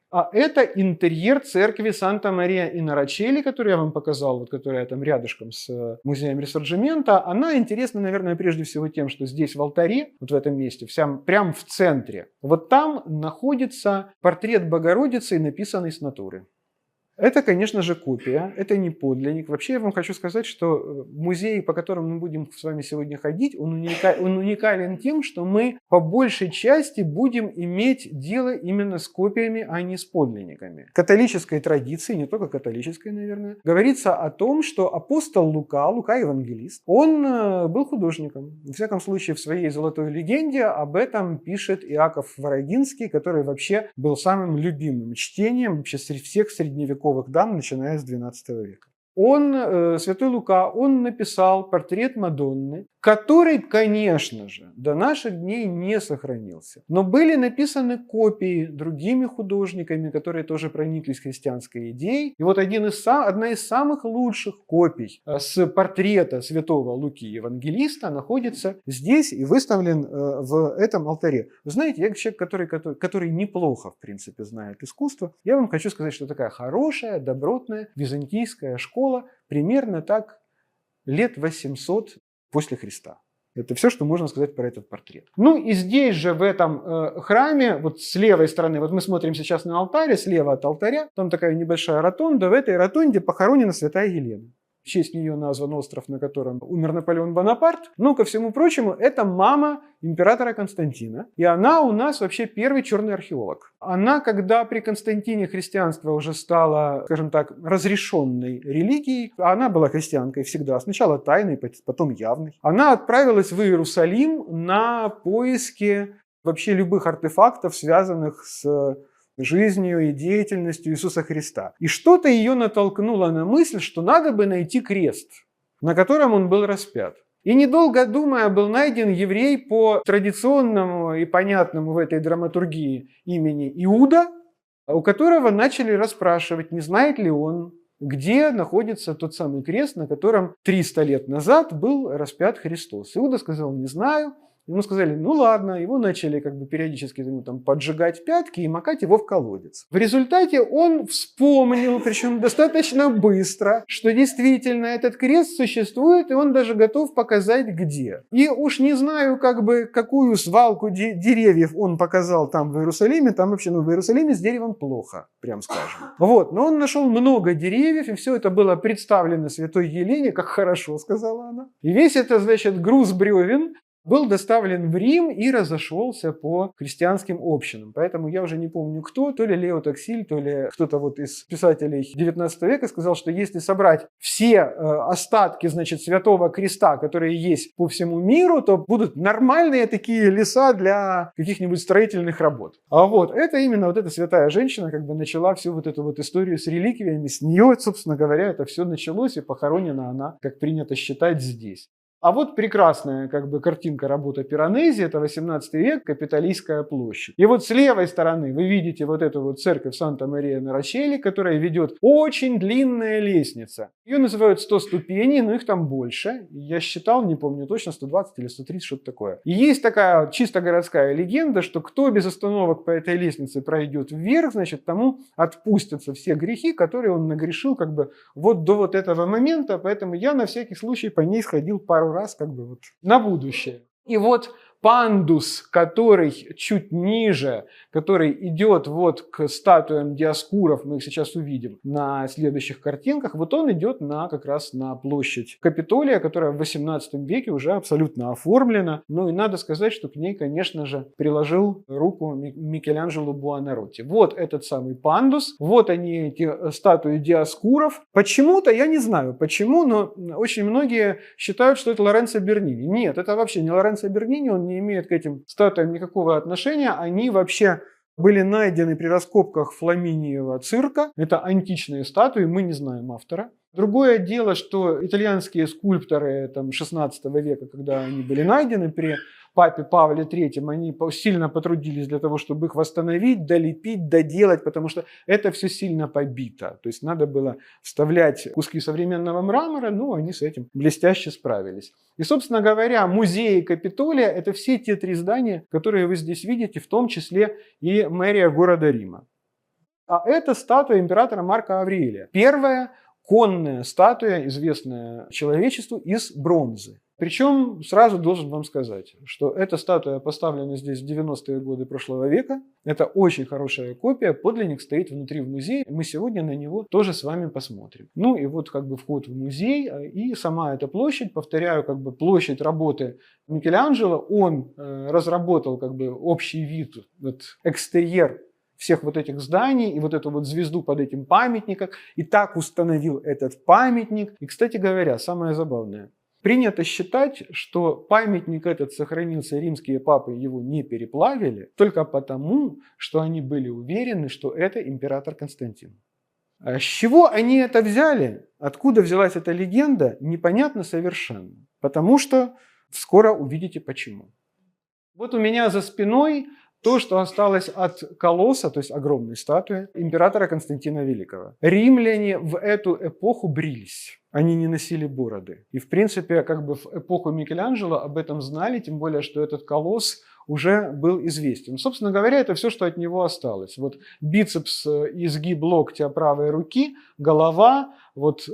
S1: А это интерьер церкви Санта-Мария-ин-Арачели, которую я вам показал, вот, которая там рядышком с музеем Рисорджименто. Она интересна, наверное, прежде всего тем, что здесь в алтаре, вот в этом месте, прямо в центре, вот там находится портрет Богородицы, написанный с натуры. Это, конечно же, копия, это не подлинник. Вообще я вам хочу сказать, что музей, по которому мы будем с вами сегодня ходить, он уникален тем, что мы по большей части будем иметь дело именно с копиями, а не с подлинниками. В католической традиции, не только католической, наверное, говорится о том, что апостол Лука евангелист, он был художником. В всяком случае, в своей золотой легенде об этом пишет Иаков Ворогинский, который вообще был самым любимым чтением вообще среди всех средневековых дам, начиная с XII века. Святой Лука, он написал портрет Мадонны, который, конечно же, до наших дней не сохранился. Но были написаны копии другими художниками, которые тоже прониклись христианской идеей. И вот одна из самых лучших копий с портрета святого Луки Евангелиста находится здесь и выставлен в этом алтаре. Вы знаете, я человек, который неплохо, в принципе, знает искусство. Я вам хочу сказать, что такая хорошая, добротная византийская школа примерно так лет 800 после Христа. Это все, что можно сказать про этот портрет. Ну и здесь же, в этом храме, вот с левой стороны, вот мы смотрим сейчас на алтаре, слева от алтаря, там такая небольшая ротонда, в этой ротонде похоронена святая Елена. В честь нее назван остров, на котором умер Наполеон Бонапарт. Но, ко всему прочему, это мама императора Константина. И она у нас вообще первый черный археолог. Она, когда при Константине христианство уже стало, скажем так, разрешенной религией, а она была христианкой всегда, сначала тайной, потом явной, она отправилась в Иерусалим на поиски вообще любых артефактов, связанных с жизнью и деятельностью Иисуса Христа. И что-то ее натолкнуло на мысль, что надо бы найти крест, на котором он был распят. И недолго думая, был найден еврей по традиционному и понятному в этой драматургии имени Иуда, у которого начали расспрашивать, не знает ли он, где находится тот самый крест, на котором 300 лет назад был распят Христос. Иуда сказал: не знаю. Ему сказали: ну ладно, его начали периодически поджигать пятки и макать его в колодец. В результате он вспомнил, причем достаточно быстро, что действительно этот крест существует, и он даже готов показать где. И уж не знаю, какую свалку деревьев он показал там в Иерусалиме, там вообще, в Иерусалиме с деревом плохо, прям скажем. Вот, но он нашел много деревьев, и все это было представлено святой Елене, как хорошо, сказала она. И весь этот, груз бревен был доставлен в Рим и разошелся по христианским общинам. Поэтому я уже не помню кто, то ли Лео Токсиль, то ли кто-то из писателей XIX века сказал, что если собрать все остатки, святого креста, которые есть по всему миру, то будут нормальные такие леса для каких-нибудь строительных работ. А это именно эта святая женщина начала всю эту историю с реликвиями. С нее, собственно говоря, это все началось, и похоронена она, как принято считать, здесь. А вот прекрасная картинка работы Пиранези, это 18 век, Капитолийская площадь. И вот с левой стороны вы видите эту церковь Санта-Мария-на-Рочелли, которая ведет очень длинная лестница. Ее называют 100 ступеней, но их там больше. Я считал, не помню точно, 120 или 130, что-то такое. И есть такая чисто городская легенда, что кто без остановок по этой лестнице пройдет вверх, тому отпустятся все грехи, которые он нагрешил до этого момента. Поэтому я на всякий случай по ней сходил пару раз на будущее. И пандус, который чуть ниже, который идет к статуям Диоскуров, мы их сейчас увидим на следующих картинках, он идет как раз на площадь Капитолия, которая в 18 веке уже абсолютно оформлена. Ну и надо сказать, что к ней, конечно же, приложил руку Микеланджело Буонаротти. Вот этот самый пандус, вот они, эти статуи Диоскуров. Почему-то, я не знаю почему, но очень многие считают, что это Лоренцо Бернини. Нет, это вообще не Лоренцо Бернини, он не имеет к этим статуям никакого отношения. Они вообще были найдены при раскопках Фламиниева цирка. Это античные статуи, мы не знаем автора. Другое дело, что итальянские скульпторы XVI века, когда они были найдены при папе Павле III, они сильно потрудились для того, чтобы их восстановить, долепить, доделать, потому что это все сильно побито. То есть надо было вставлять куски современного мрамора, они с этим блестяще справились. И, собственно говоря, музеи Капитолия – это все те 3 здания, которые вы здесь видите, в том числе и мэрия города Рима. А это статуя императора Марка Аврелия. Первая конная статуя, известная человечеству, из бронзы. Причем сразу должен вам сказать, что эта статуя поставлена здесь в 90-е годы прошлого века. Это очень хорошая копия, подлинник стоит внутри в музее. Мы сегодня на него тоже с вами посмотрим. Ну и вход в музей и сама эта площадь, повторяю, площадь работы Микеланджело. Он разработал общий вид, экстерьер всех этих зданий и эту звезду под этим памятником. И так установил этот памятник. И, кстати говоря, самое забавное. Принято считать, что памятник этот сохранился, римские папы его не переплавили, только потому, что они были уверены, что это император Константин. А с чего они это взяли? Откуда взялась эта легенда? Непонятно совершенно. Потому что Скоро увидите почему. Вот у меня за спиной то, что осталось от колосса, то есть огромной статуи императора Константина Великого. Римляне в эту эпоху брились. Они не носили бороды. И, в принципе, как бы в эпоху Микеланджело об этом знали, тем более, что этот колосс уже был известен. Собственно говоря, это все, что от него осталось. Вот бицепс, изгиб локтя правой руки, голова, вот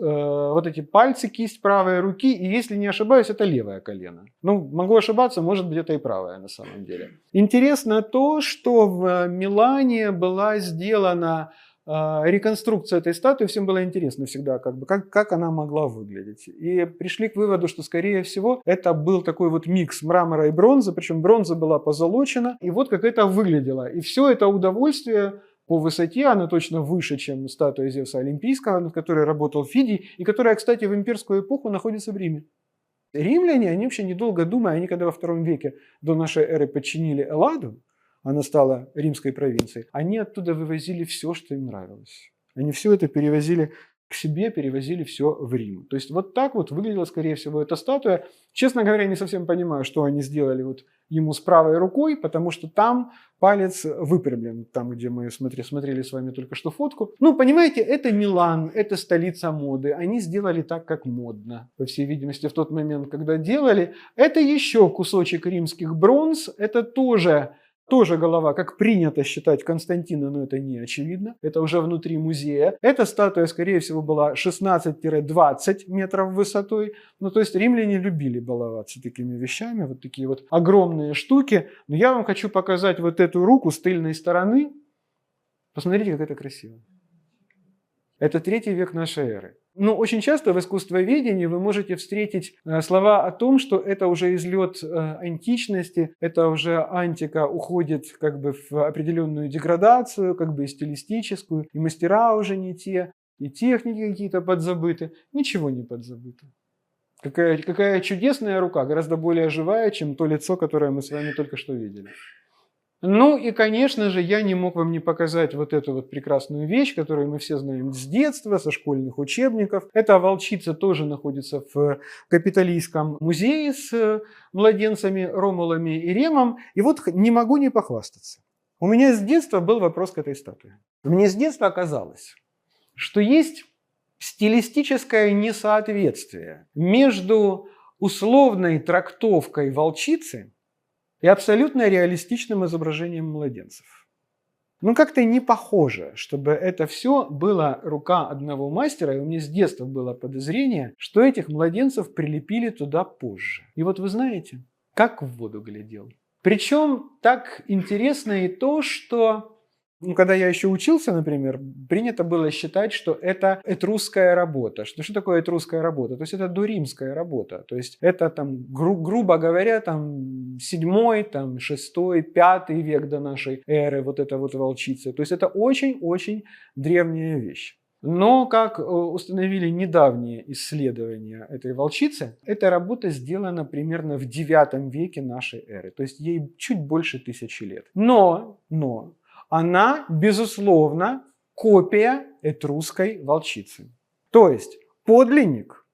S1: эти пальцы, кисть правой руки, и, если не ошибаюсь, это левое колено. Ну, могу ошибаться, может быть, это и правое на самом деле. Интересно то, что в Милане была сделана реконструкция этой статуи. Всем было интересно всегда, как она могла выглядеть. И пришли к выводу, что, скорее всего, это был такой вот микс мрамора и бронзы, причем бронза была позолочена, и вот как это выглядело. И все это удовольствие по высоте, она точно выше, чем статуя Зевса Олимпийского, над которой работал Фидий, и которая, кстати, в имперскую эпоху находится в Риме. Римляне, они вообще недолго думая, они когда во II веке до нашей эры подчинили Элладу, она стала римской провинцией, они оттуда вывозили все, что им нравилось. Они все это перевозили к себе, перевозили все в Рим. То есть вот так вот выглядела, скорее всего, эта статуя. Честно говоря, не совсем понимаю, что они сделали вот ему с правой рукой, потому что там палец выпрямлен, там, где мы смотрели с вами только что фотку. Ну, понимаете, это Милан, это столица моды. Они сделали так, как модно, по всей видимости, в тот момент, когда делали. Это еще кусочек римских бронз, это тоже голова, как принято считать Константина, но это не очевидно. Это уже внутри музея. Эта статуя, скорее всего, была 16-20 метров высотой. Ну, то есть римляне любили баловаться такими вещами, вот такие вот огромные штуки. Но я вам хочу показать вот эту руку с тыльной стороны. Посмотрите, как это красиво. Это 3 век нашей эры. Но очень часто в искусствоведении вы можете встретить слова о том, что это уже излет античности, это уже антика уходит как бы в определенную деградацию, как бы и стилистическую, и мастера уже не те, и техники какие-то подзабыты. Ничего не подзабыто. Какая чудесная рука, гораздо более живая, чем то лицо, которое мы с вами только что видели. Ну и, конечно же, я не мог вам не показать вот эту вот прекрасную вещь, которую мы все знаем с детства, со школьных учебников. Эта волчица тоже находится в Капитолийском музее с младенцами Ромулами и Ремом. И вот не могу не похвастаться. У меня с детства был вопрос к этой статуе. Мне с детства оказалось, что есть стилистическое несоответствие между условной трактовкой волчицы и абсолютно реалистичным изображением младенцев. Ну, как-то не похоже, чтобы это все была рука одного мастера, и у меня с детства было подозрение, что этих младенцев прилепили туда позже. И вот вы знаете, как в воду глядел. Причем так интересно и то, что когда я еще учился, например, принято было считать, что это этрусская работа. Что такое этрусская работа? То есть это доримская работа. То есть это, там, грубо говоря, там, 7, там, 6, 5 век до нашей эры, вот эта вот волчица. То есть это очень-очень древняя вещь. Но, как установили недавние исследования этой волчицы, эта работа сделана примерно в 9 веке нашей эры. То есть ей чуть больше 1000 лет. Но она, безусловно, копия этрусской волчицы. То есть подлинник,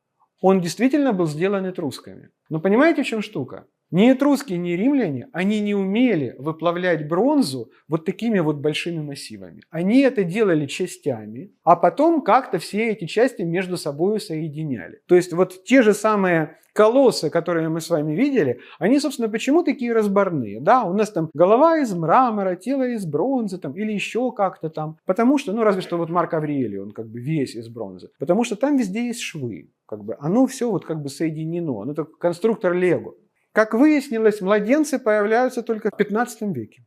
S1: он действительно был сделан этрусками. Но понимаете, в чем штука? Ни этруски, ни римляне, они не умели выплавлять бронзу вот такими вот большими массивами. Они это делали частями, а потом как-то все эти части между собой соединяли. То есть вот те же самые колоссы, которые мы с вами видели, они, собственно, почему такие разборные? Да, у нас там голова из мрамора, тело из бронзы там, или еще как-то там. Потому что, ну разве что вот Марк Авриелий, он как бы весь из бронзы. Потому что там везде есть швы. Как бы, оно все вот как бы соединено. Ну, это конструктор Лего. Как выяснилось, младенцы появляются только в 15 веке.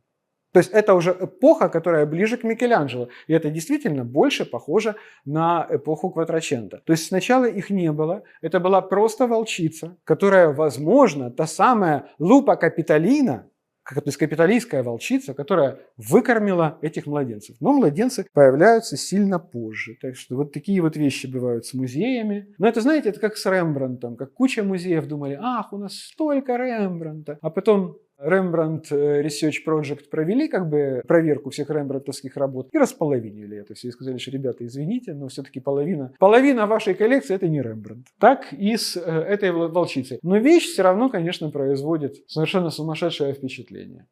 S1: То есть это уже эпоха, которая ближе к Микеланджело. И это действительно больше похоже на эпоху Кватраченто. То есть сначала их не было. Это была просто волчица, которая, возможно, та самая Лупа Капитолина, то есть капитолийская волчица, которая выкормила этих младенцев. Но младенцы появляются сильно позже. Так что вот такие вот вещи бывают с музеями. Но это, знаете, это как с Рембрандтом. Как куча музеев думали, ах, у нас столько Рембрандта. А потом Rembrandt Research Project провели как бы проверку всех рембрандтовских работ и располовинили это все. И сказали, что, ребята, извините, но все-таки половина вашей коллекции – это не Рембрандт. Так и с этой волчицей. Но вещь все равно, конечно, производит совершенно сумасшедшее впечатление.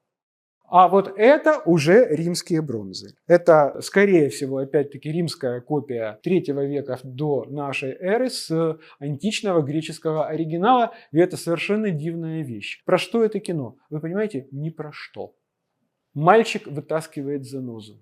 S1: А вот это уже римские бронзы. Это, скорее всего, опять-таки римская копия 3 века до нашей эры с античного греческого оригинала. И это совершенно дивная вещь. Про что это кино? Вы понимаете? Ни про что. Мальчик вытаскивает занозу.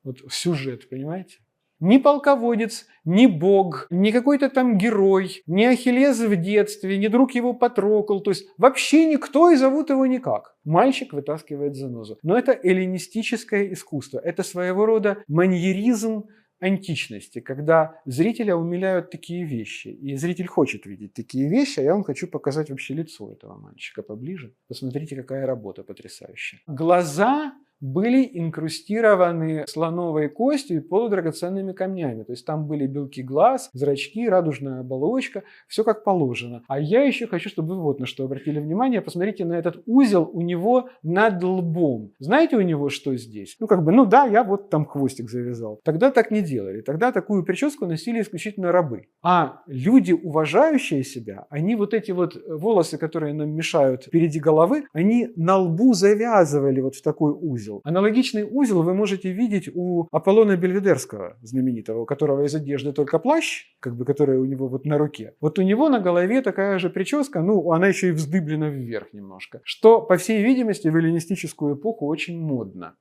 S1: Вот сюжет, понимаете? Ни полководец, ни бог, ни какой-то там герой, ни Ахиллес в детстве, ни друг его Патрокл. То есть вообще никто и зовут его никак. Мальчик вытаскивает занозу. Но это эллинистическое искусство. Это своего рода маньеризм античности, когда зрителя умиляют такие вещи. И зритель хочет видеть такие вещи, а я вам хочу показать вообще лицо этого мальчика поближе. Посмотрите, какая работа потрясающая. Глаза были инкрустированы слоновой костью и полудрагоценными камнями. То есть там были белки глаз, зрачки, радужная оболочка, все как положено. А я еще хочу, чтобы вы вот на что обратили внимание. Посмотрите на этот узел у него над лбом. Знаете у него что здесь? Да, я вот там хвостик завязал. Тогда так не делали. Тогда такую прическу носили исключительно рабы. А люди, уважающие себя, они вот эти вот волосы, которые нам мешают впереди головы, они на лбу завязывали вот в такой узел. Аналогичный узел вы можете видеть у Аполлона Бельведерского, знаменитого, у которого из одежды только плащ, который у него вот на руке. Вот у него на голове такая же прическа, она еще и вздыблена вверх немножко, что, по всей видимости, в эллинистическую эпоху очень модно.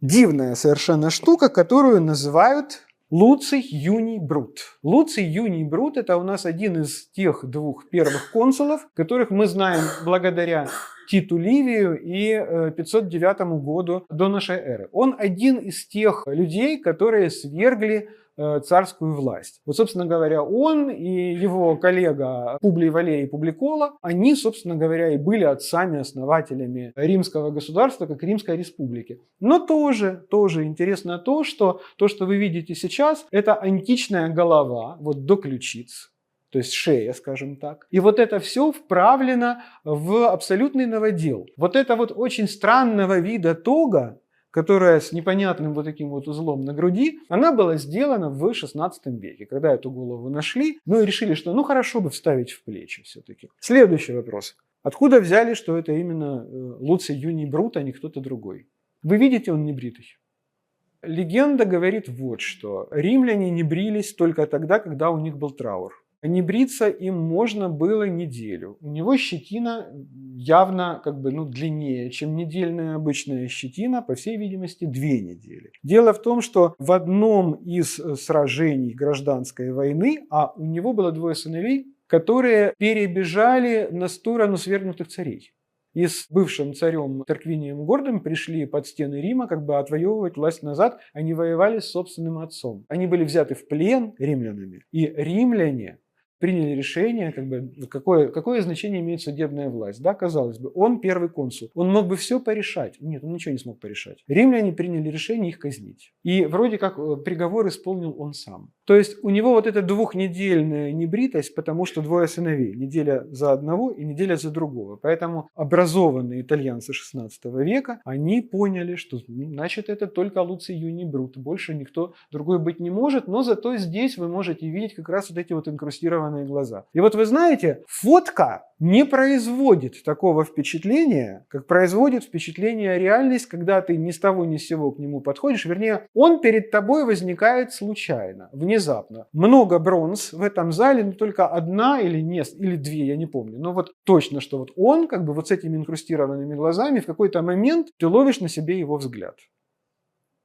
S1: Дивная совершенно штука, которую называют Луций Юний Брут. Луций Юний Брут – это у нас один из тех 2 первых консулов, которых мы знаем благодаря Титу Ливию и 509 году до нашей эры. Он один из тех людей, которые свергли царскую власть. Вот, собственно говоря, он и его коллега Публий Валерий Публикола, они, собственно говоря, и были отцами-основателями римского государства, как Римской республики. Но тоже интересно то, что вы видите сейчас, это античная голова, вот до ключиц. То есть шея, скажем так. И вот это все вправлено в абсолютный новодел. Вот это вот очень странного вида тога, которая с непонятным вот таким вот узлом на груди, она была сделана в XVI веке, когда эту голову нашли, и решили, что хорошо бы вставить в плечи все-таки. Следующий вопрос. Откуда взяли, что это именно Луций Юний Брут, а не кто-то другой? Вы видите, он не бритый. Легенда говорит вот что. Римляне не брились только тогда, когда у них был траур. Не бриться им можно было неделю. У него щетина явно длиннее, чем недельная обычная щетина, по всей видимости, 2 недели. Дело в том, что в одном из сражений гражданской войны, а у него было 2 сыновей, которые перебежали на сторону свергнутых царей. И с бывшим царем Тарквинием Гордым пришли под стены Рима отвоевывать власть назад. Они воевали с собственным отцом. Они были взяты в плен римлянами. И римляне приняли решение, какое значение имеет судебная власть. Да, казалось бы, он первый консул. Он мог бы все порешать. Нет, он ничего не смог порешать. Римляне приняли решение их казнить. И вроде как приговор исполнил он сам. То есть у него вот эта 2-недельная небритость, потому что 2 сыновей. Неделя за одного и неделя за другого. Поэтому образованные итальянцы XVI века, они поняли, что значит это только Луций Юний Брут. Больше никто другой быть не может. Но зато здесь вы можете видеть как раз вот эти вот инкрустированные глаза. И вот вы знаете, фотка не производит такого впечатления, как производит впечатление реальность, когда ты ни с того ни с сего к нему подходишь. Вернее, он перед тобой возникает случайно, внезапно. Много бронз в этом зале, но только 1 или 2, я не помню. Но вот точно, что вот он вот с этими инкрустированными глазами в какой-то момент ты ловишь на себе его взгляд.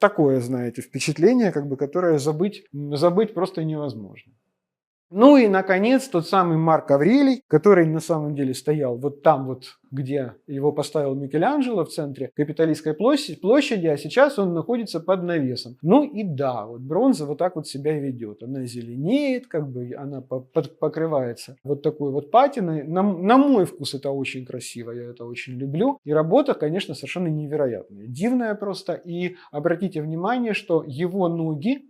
S1: Такое, знаете, впечатление, которое забыть просто невозможно. И, наконец, тот самый Марк Аврелий, который на самом деле стоял вот там, где его поставил Микеланджело в центре Капитолийской площади, а сейчас он находится под навесом. Бронза вот так вот себя ведет. Она зеленеет, она покрывается вот такой вот патиной. На мой вкус это очень красиво, я это очень люблю. И работа, конечно, совершенно невероятная, дивная просто. И обратите внимание, что его ноги,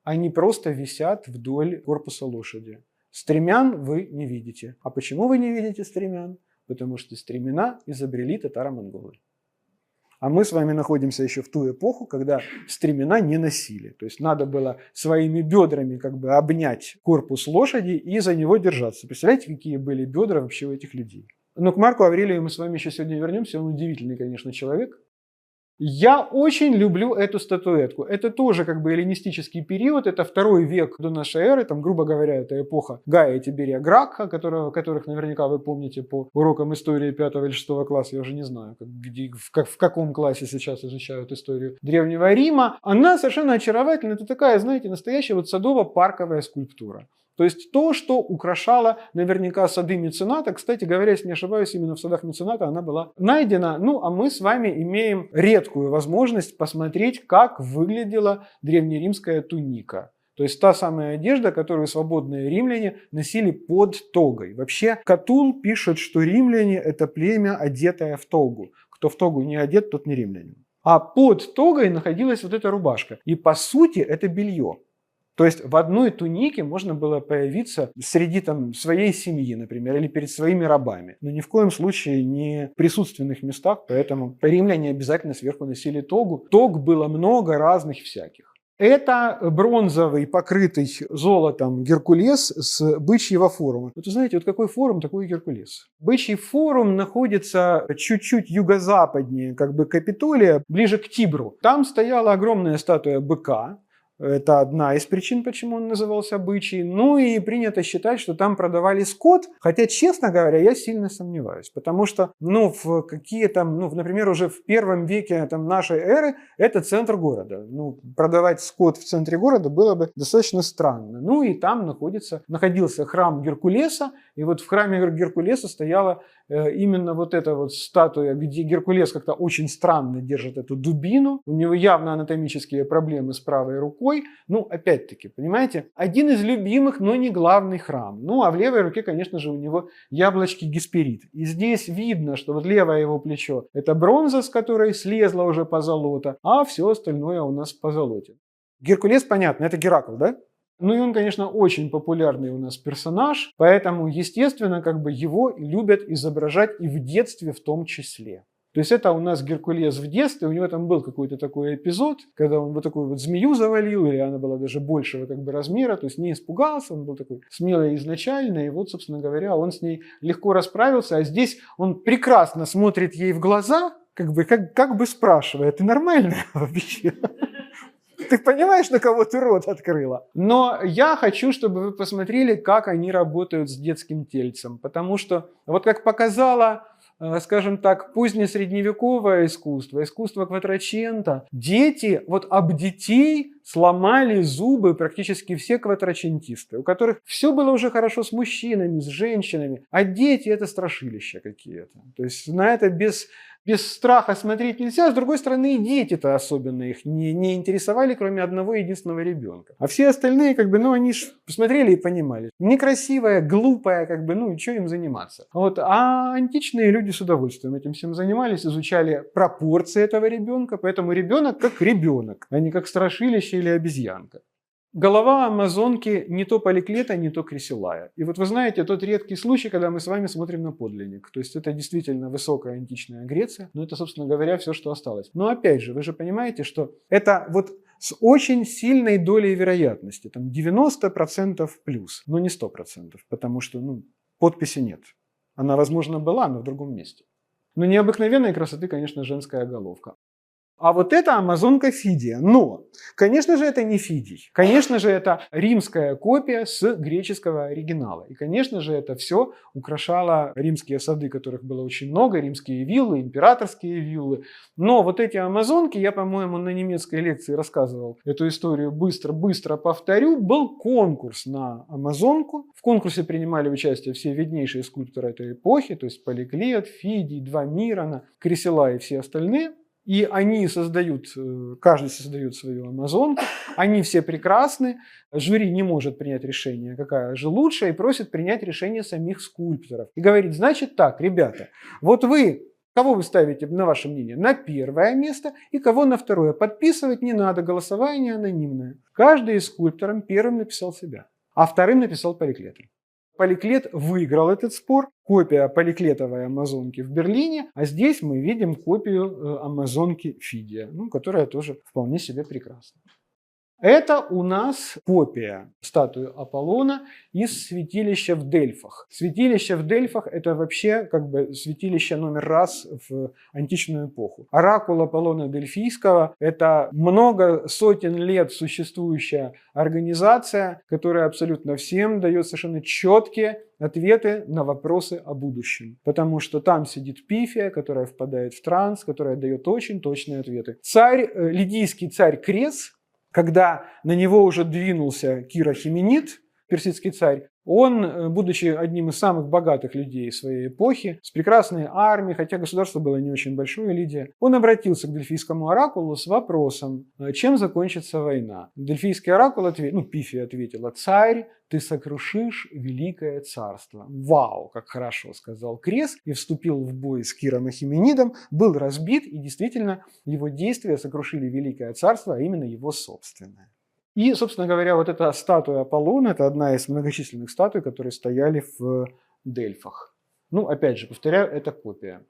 S1: они просто висят вдоль корпуса лошади. Стремян вы не видите. А почему вы не видите стремян? Потому что стремена изобрели татаро-монголы. А мы с вами находимся еще в ту эпоху, когда стремена не носили. То есть надо было своими бедрами как бы обнять корпус лошади и за него держаться. Представляете, какие были бедра вообще у этих людей? Но к Марку Аврелию мы с вами еще сегодня вернемся. Он удивительный, конечно, человек. Я очень люблю эту статуэтку. Это тоже как бы эллинистический период, это 2 век до нашей эры, там, грубо говоря, это эпоха Гая и Тиберия Гракха, которых наверняка вы помните по урокам истории 5 или 6 класса, я уже не знаю, в каком классе сейчас изучают историю Древнего Рима. Она совершенно очаровательна, это такая, знаете, настоящая вот садово-парковая скульптура. То есть то, что украшало наверняка сады мецената. Кстати говоря, если не ошибаюсь, именно в садах мецената она была найдена. Ну, а мы с вами имеем редкую возможность посмотреть, как выглядела древнеримская туника. То есть та самая одежда, которую свободные римляне носили под тогой. Вообще Катул пишет, что римляне – это племя, одетое в тогу. Кто в тогу не одет, тот не римлянин. А под тогой находилась вот эта рубашка. И по сути это белье. То есть в одной тунике можно было появиться среди там, своей семьи, например, или перед своими рабами. Но ни в коем случае не в присутственных местах, поэтому римляне обязательно сверху носили тогу. Тог было много разных всяких. Это бронзовый, покрытый золотом Геркулес с бычьего форума. Вот вы знаете, вот какой форум, такой и Геркулес. Бычий форум находится чуть-чуть юго-западнее как бы Капитолия, ближе к Тибру. Там стояла огромная статуя быка. Это одна из причин, почему он назывался бычий. Ну и принято считать, что там продавали скот. Хотя, честно говоря, я сильно сомневаюсь. Потому что, например, уже в 1 веке там, нашей эры это центр города. Продавать скот в центре города было бы достаточно странно. Ну и там находился храм Геркулеса. И вот в храме Геркулеса стояла именно вот эта вот статуя, где Геркулес как-то очень странно держит эту дубину. У него явно анатомические проблемы с правой рукой. Ну, опять-таки, понимаете, один из любимых, но не главный храм. Ну, а в левой руке, конечно же, у него яблочки Гесперид. И здесь видно, что вот левое его плечо – это бронза, с которой слезла уже позолота, а все остальное у нас позолоте. Геркулес, понятно, это Геракл, да? Ну и он, конечно, очень популярный у нас персонаж, поэтому, естественно, как бы его любят изображать и в детстве в том числе. То есть это у нас Геркулес в детстве, у него там был какой-то такой эпизод, когда он вот такую вот змею завалил, или она была даже большего как бы размера, то есть не испугался, он был такой смелый изначально, и вот, собственно говоря, он с ней легко расправился, а здесь он прекрасно смотрит ей в глаза, как бы спрашивая, ты нормальная вообще? Ты понимаешь, на кого ты рот открыла? Но я хочу, чтобы вы посмотрели, как они работают с детским тельцем. Потому что, вот как показало, скажем так, позднесредневековое искусство Кватраченто, дети, вот об детей сломали зубы практически все кватрачентисты, у которых все было уже хорошо с мужчинами, с женщинами, а дети это страшилища какие-то. То есть на это без страха смотреть нельзя, с другой стороны и дети-то особенно их не интересовали, кроме одного единственного ребенка. А все остальные, они ж посмотрели и понимали. Некрасивая, глупая, и что им заниматься? Вот. А античные люди с удовольствием этим всем занимались, изучали пропорции этого ребенка, поэтому ребенок как ребенок, а не как страшилище или обезьянка. Голова амазонки не то Поликлета, не то Крисилая. И вот вы знаете, тот редкий случай, когда мы с вами смотрим на подлинник. То есть это действительно высокая античная Греция, но это, собственно говоря, все, что осталось. Но опять же, вы же понимаете, что это вот с очень сильной долей вероятности, там 90% плюс, но не 100%, потому что подписи нет. Она, возможно, была, но в другом месте. Но необыкновенной красоты, конечно, женская головка. А вот это амазонка Фидия. Но, конечно же, это не Фидий. Конечно же, это римская копия с греческого оригинала. И, конечно же, это все украшало римские сады, которых было очень много, римские виллы, императорские виллы. Но вот эти амазонки, я, по-моему, на немецкой лекции рассказывал эту историю, быстро повторю, был конкурс на амазонку. В конкурсе принимали участие все виднейшие скульпторы этой эпохи, то есть Поликлет, Фидий, два Мирона, Крисила и все остальные. И они каждый создает свою амазонку, они все прекрасны, жюри не может принять решение, какая же лучше, и просит принять решение самих скульпторов. И говорит, значит так, ребята, вот кого вы ставите, на ваше мнение, на первое место и кого на второе. Подписывать не надо, голосование анонимное. Каждый из скульпторов первым написал себя, а вторым написал Поликлета. Поликлет выиграл этот спор. Копия поликлетовой амазонки в Берлине. А здесь мы видим копию амазонки Фидия, которая тоже вполне себе прекрасна. Это у нас копия статуи Аполлона из святилища в Дельфах. Святилище в Дельфах – это вообще святилище номер раз в античную эпоху. Оракул Аполлона Дельфийского – это много сотен лет существующая организация, которая абсолютно всем дает совершенно четкие ответы на вопросы о будущем. Потому что там сидит Пифия, которая впадает в транс, которая дает очень точные ответы. Лидийский царь Крес, когда на него уже двинулся Кирохеменид, персидский царь, он, будучи одним из самых богатых людей своей эпохи, с прекрасной армией, хотя государство было не очень большое, Лидия, он обратился к Дельфийскому оракулу с вопросом, чем закончится война. Дельфийский оракул Пифия ответила: «Царь, ты сокрушишь великое царство». «Вау, как хорошо», сказал Крес, и вступил в бой с Киром Ахеменидом, был разбит, и действительно его действия сокрушили великое царство, а именно его собственное. И, собственно говоря, вот эта статуя Аполлона – это одна из многочисленных статуй, которые стояли в Дельфах. Опять же, повторяю, это копия.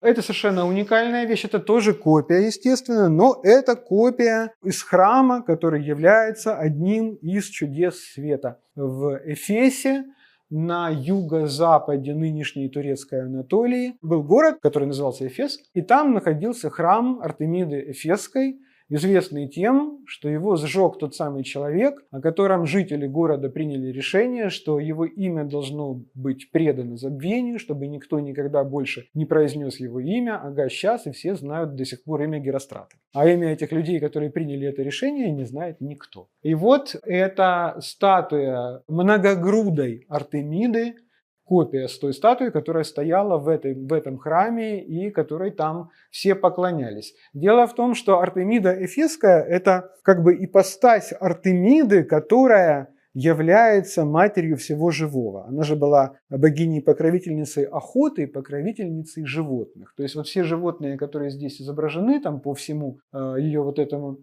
S1: Это совершенно уникальная вещь, это тоже копия, естественно, но это копия из храма, который является одним из чудес света. В Эфесе, на юго-западе нынешней турецкой Анатолии, был город, который назывался Эфес, и там находился храм Артемиды Эфесской, известный тем, что его сжег тот самый человек, о котором жители города приняли решение, что его имя должно быть предано забвению, чтобы никто никогда больше не произнес его имя, сейчас и все знают до сих пор имя Герострата. А имя этих людей, которые приняли это решение, не знает никто. И вот эта статуя многогрудой Артемиды, копия с той статуи, которая стояла в этом храме и которой там все поклонялись. Дело в том, что Артемида Эфесская – это ипостась Артемиды, которая является матерью всего живого. Она же была богиней-покровительницей охоты и покровительницей животных. То есть вот все животные, которые здесь изображены там по всему ее вот этому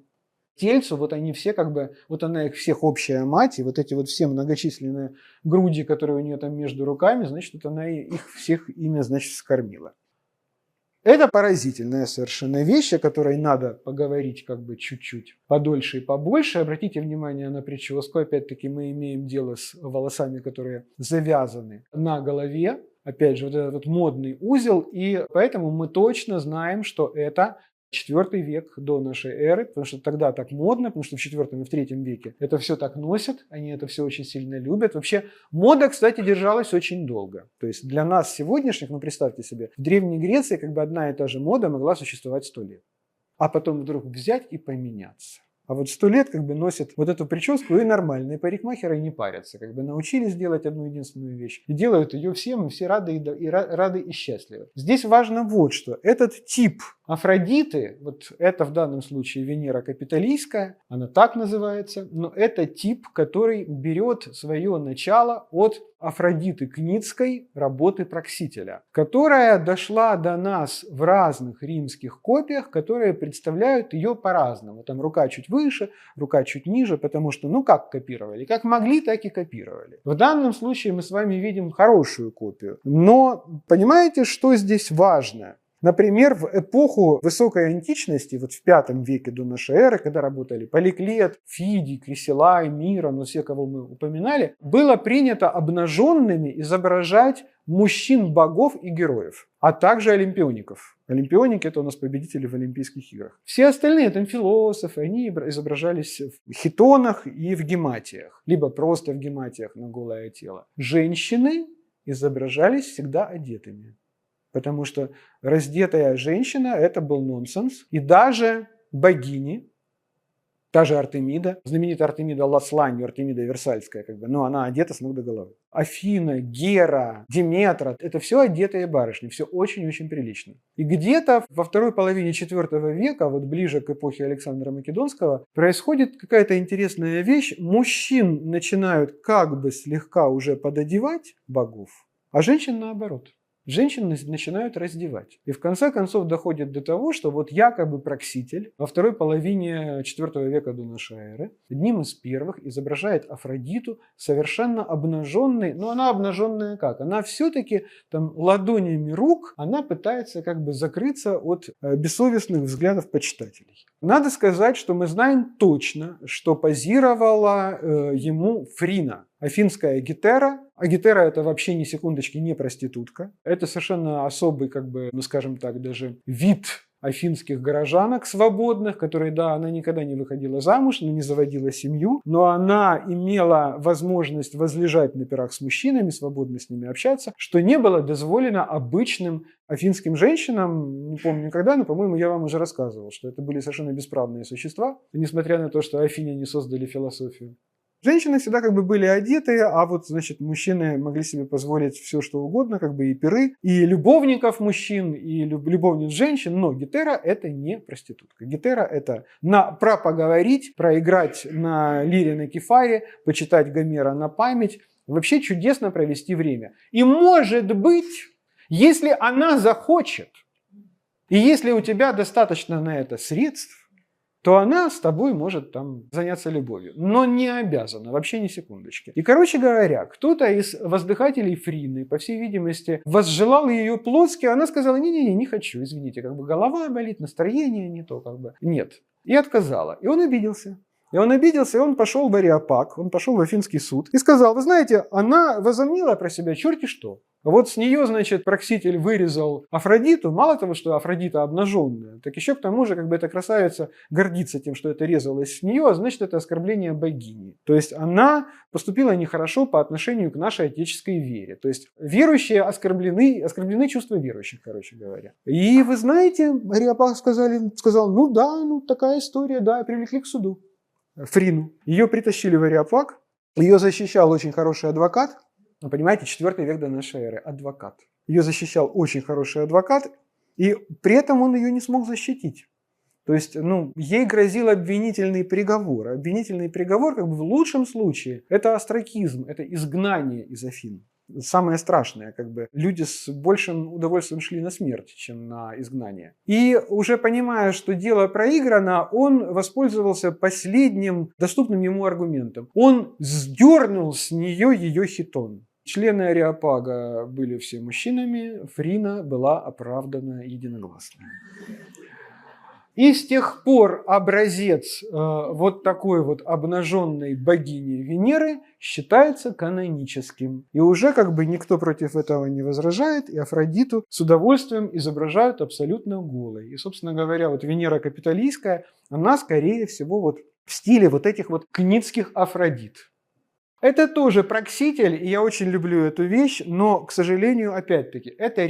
S1: тельцу, вот они все вот она их всех общая мать, и вот эти вот все многочисленные груди, которые у нее там между руками, значит, вот она их всех ими, значит, скормила. Это поразительная совершенно вещь, о которой надо поговорить чуть-чуть подольше и побольше. Обратите внимание на прическу. Опять-таки мы имеем дело с волосами, которые завязаны на голове. Опять же, вот этот вот модный узел. И поэтому мы точно знаем, что это IV век до нашей эры, потому что тогда так модно, потому что в IV и в III веке это все так носят, они это все очень сильно любят. Вообще мода, кстати, держалась очень долго. То есть для нас сегодняшних, представьте себе, в Древней Греции одна и та же мода могла существовать 100 лет, а потом вдруг взять и поменяться. А вот 100 лет носят вот эту прическу, и нормальные парикмахеры не парятся. Научились делать одну единственную вещь. И делают ее всем, и все рады и счастливы. Здесь важно вот что. Этот тип Афродиты, вот это в данном случае Венера Капитолийская, она так называется, но это тип, который берет свое начало от Афродиты Кницкой, работы Проксителя, которая дошла до нас в разных римских копиях, которые представляют ее по-разному. Там рука чуть выше, рука чуть ниже, потому что, как копировали? Как могли, так и копировали. В данном случае мы с вами видим хорошую копию. Но понимаете, что здесь важно? Например, в эпоху высокой античности, вот в V веке до нашей эры, когда работали Поликлет, Фидий, Крисилай, Мирон, все, кого мы упоминали, было принято обнаженными изображать мужчин-богов и героев, а также олимпиоников. Олимпионики – это у нас победители в Олимпийских играх. Все остальные, там философы, они изображались в хитонах и в гематиях, либо просто в гематиях на голое тело. Женщины изображались всегда одетыми. Потому что раздетая женщина – это был нонсенс. И даже богини, та же Артемида, знаменитая Артемида Ласлань, Артемида Версальская, но она одета с ног до головы. Афина, Гера, Диметра – это все одетые барышни, все очень-очень прилично. И где-то во второй половине IV века, вот ближе к эпохе Александра Македонского, происходит какая-то интересная вещь. Мужчин начинают слегка уже пододевать богов, а женщин наоборот. женщин начинают раздевать. И в конце концов доходит до того, что вот якобы Прокситель во второй половине IV века до нашей эры одним из первых изображает Афродиту совершенно обнаженной. Но она обнаженная как? Она все-таки там ладонями рук, она пытается как бы закрыться от бессовестных взглядов почитателей. Надо сказать, что мы знаем точно, что позировала ему Фрина, афинская Гетера. А Гетера это вообще ни секундочки не проститутка. Это совершенно особый, как бы, ну скажем так, даже вид афинских горожанок свободных, которые, да, она никогда не выходила замуж, она не заводила семью, но она имела возможность возлежать на пирах с мужчинами, свободно с ними общаться, что не было дозволено обычным афинским женщинам, не помню когда, но, по-моему, я вам уже рассказывал, что это были совершенно бесправные существа, несмотря на то, что афиняне создали философию. Женщины всегда как бы были одеты, а вот, значит, мужчины могли себе позволить все, что угодно, как бы и пиры, и любовников мужчин, и любовниц женщин, но Гетера это не проститутка. Гетера это поговорить, проиграть на лире на кефаре, почитать Гомера на память, вообще чудесно провести время. И может быть, если она захочет, и если у тебя достаточно на это средств, то она с тобой может там заняться любовью. Но не обязана, вообще ни секундочки. И, короче говоря, кто-то из воздыхателей Фрины, по всей видимости, возжелал ее плотски, а она сказала: не-не-не, не хочу, извините, как бы голова болит, настроение не то, как бы. Нет. И отказала. И он обиделся. И он пошел в Ареопаг, он пошел в Афинский суд и сказал: вы знаете, она возомнила про себя черти что. Вот с нее, значит, Прокситель вырезал Афродиту, мало того, что Афродита обнаженная, так еще к тому же, как бы эта красавица гордится тем, что это резалось с нее, а значит, это оскорбление богини. То есть она поступила нехорошо по отношению к нашей отеческой вере. То есть верующие оскорблены чувства верующих, короче говоря. И вы знаете, Ареопаг сказал: ну да, ну такая история, да, привлекли к суду Фрину. Ее притащили в Ареопаг, ее защищал очень хороший адвокат. Вы понимаете, 4 век до нашей эры, адвокат. Ее защищал очень хороший адвокат, и при этом он ее не смог защитить. То есть, ей грозил обвинительный приговор. Обвинительный приговор, как бы в лучшем случае, это остракизм, это изгнание из Афин. Самое страшное, как бы люди с большим удовольствием шли на смерть, чем на изгнание. И уже понимая, что дело проиграно, он воспользовался последним доступным ему аргументом. Он сдернул с нее ее хитон. Члены Ареопага были все мужчинами, Фрина была оправдана единогласно. И с тех пор образец вот такой вот обнаженной богини Венеры считается каноническим. И уже как бы никто против этого не возражает, и Афродиту с удовольствием изображают абсолютно голой. И, собственно говоря, вот Венера Капитолийская, она скорее всего вот в стиле вот этих вот книтских Афродит. Это тоже Прокситель, и я очень люблю эту вещь, но, к сожалению, опять-таки, это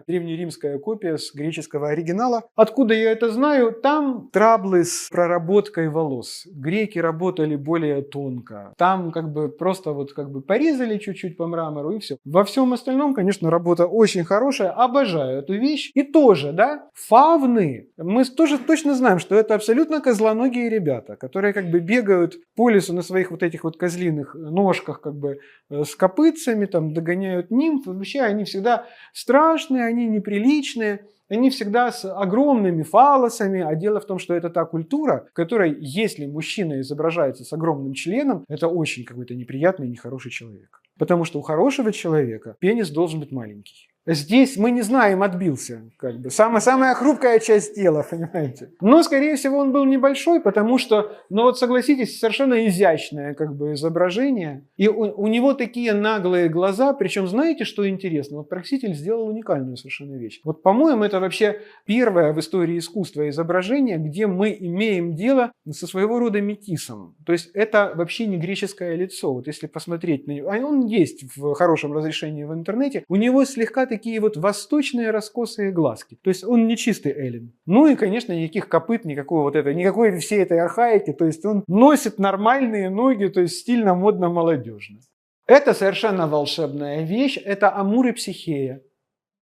S1: древнеримская копия с греческого оригинала. Откуда я это знаю? Там траблы с проработкой волос. Греки работали более тонко. Там как бы просто вот как бы порезали чуть-чуть по мрамору и все. Во всем остальном, конечно, работа очень хорошая. Обожаю эту вещь. И тоже, да, фавны. Мы тоже точно знаем, что это абсолютно козлоногие ребята, которые как бы бегают по лесу на своих вот этих вот козлиных ножках как бы с копытцами, там догоняют нимф. Вообще они всегда страшные, они неприличные, они всегда с огромными фаллосами. А дело в том, что это та культура, в которой, если мужчина изображается с огромным членом, это очень какой-то неприятный и нехороший человек. Потому что у хорошего человека пенис должен быть маленький. Здесь мы не знаем, отбился, как бы. Самая хрупкая часть тела, понимаете. Но, скорее всего, он был небольшой, потому что, вот согласитесь, совершенно изящное как бы изображение. И у него такие наглые глаза, причем знаете, что интересно? Вот Прокситель сделал уникальную совершенно вещь. Вот, по-моему, это вообще первое в истории искусства изображение, где мы имеем дело со своего рода метисом. То есть это вообще не греческое лицо. Вот если посмотреть на него, а он есть в хорошем разрешении в интернете, у него слегка такие вот восточные раскосые глазки. То есть он не чистый эллин. Ну и, конечно, никаких копыт, никакой всей этой архаики. То есть он носит нормальные ноги, то есть стильно, модно, молодежно. Это совершенно волшебная вещь. Это Амур и Психея.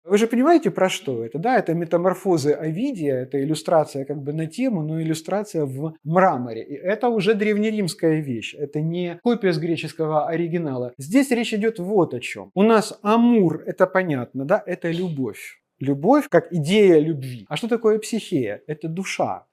S1: Вы же понимаете, про что это? Да, это метаморфозы Овидия, это иллюстрация как бы на тему, но иллюстрация в мраморе. И это уже древнеримская вещь, это не копия с греческого оригинала. Здесь речь идет вот о чем. У нас Амур, это понятно, да, это любовь. Любовь как идея любви. А что такое психея? Это душа.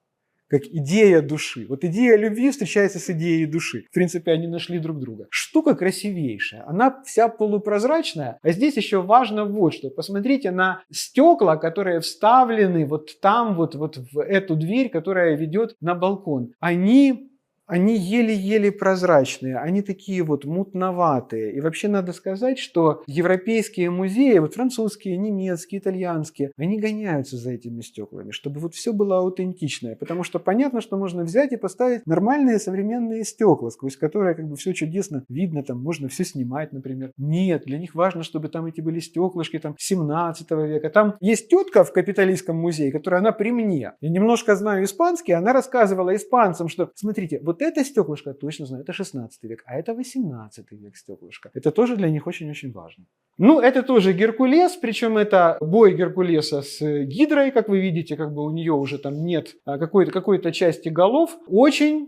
S1: Как идея души. Вот идея любви встречается с идеей души. В принципе, они нашли друг друга. Штука красивейшая. Она вся полупрозрачная. А здесь еще важно вот что. Посмотрите на стекла, которые вставлены вот там, вот в эту дверь, которая ведет на балкон. Они еле-еле прозрачные, они такие вот мутноватые. И вообще надо сказать, что европейские музеи, вот французские, немецкие, итальянские, они гоняются за этими стеклами, чтобы вот все было аутентичное. Потому что понятно, что можно взять и поставить нормальные современные стекла, сквозь которые как бы все чудесно видно, там можно все снимать, например. Нет, для них важно, чтобы там эти были стеклышки там 17 века. Там есть тетка в Капитолийском музее, которая она при мне. Я немножко знаю испанский, она рассказывала испанцам, что смотрите, вот это стеклышко, точно знаю, это 16 век, а это 18 век стеклышко. Это тоже для них очень-очень важно. Ну, это тоже Геркулес, причем это бой Геркулеса с Гидрой, как вы видите, как бы у нее уже там нет какой-то части голов. Очень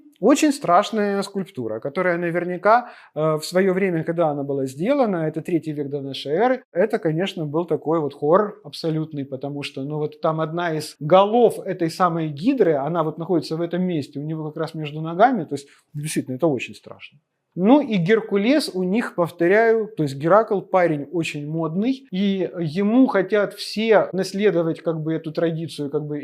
S1: страшная скульптура, которая наверняка в свое время, когда она была сделана, это 3 век до нашей эры, это, конечно, был такой вот хоррор абсолютный, потому что, ну вот там одна из голов этой самой Гидры, она вот находится в этом месте, у него как раз между ногами, то есть действительно это очень страшно. Ну и Геркулес у них, повторяю, то есть Геракл парень очень модный, и ему хотят все наследовать как бы эту традицию, как бы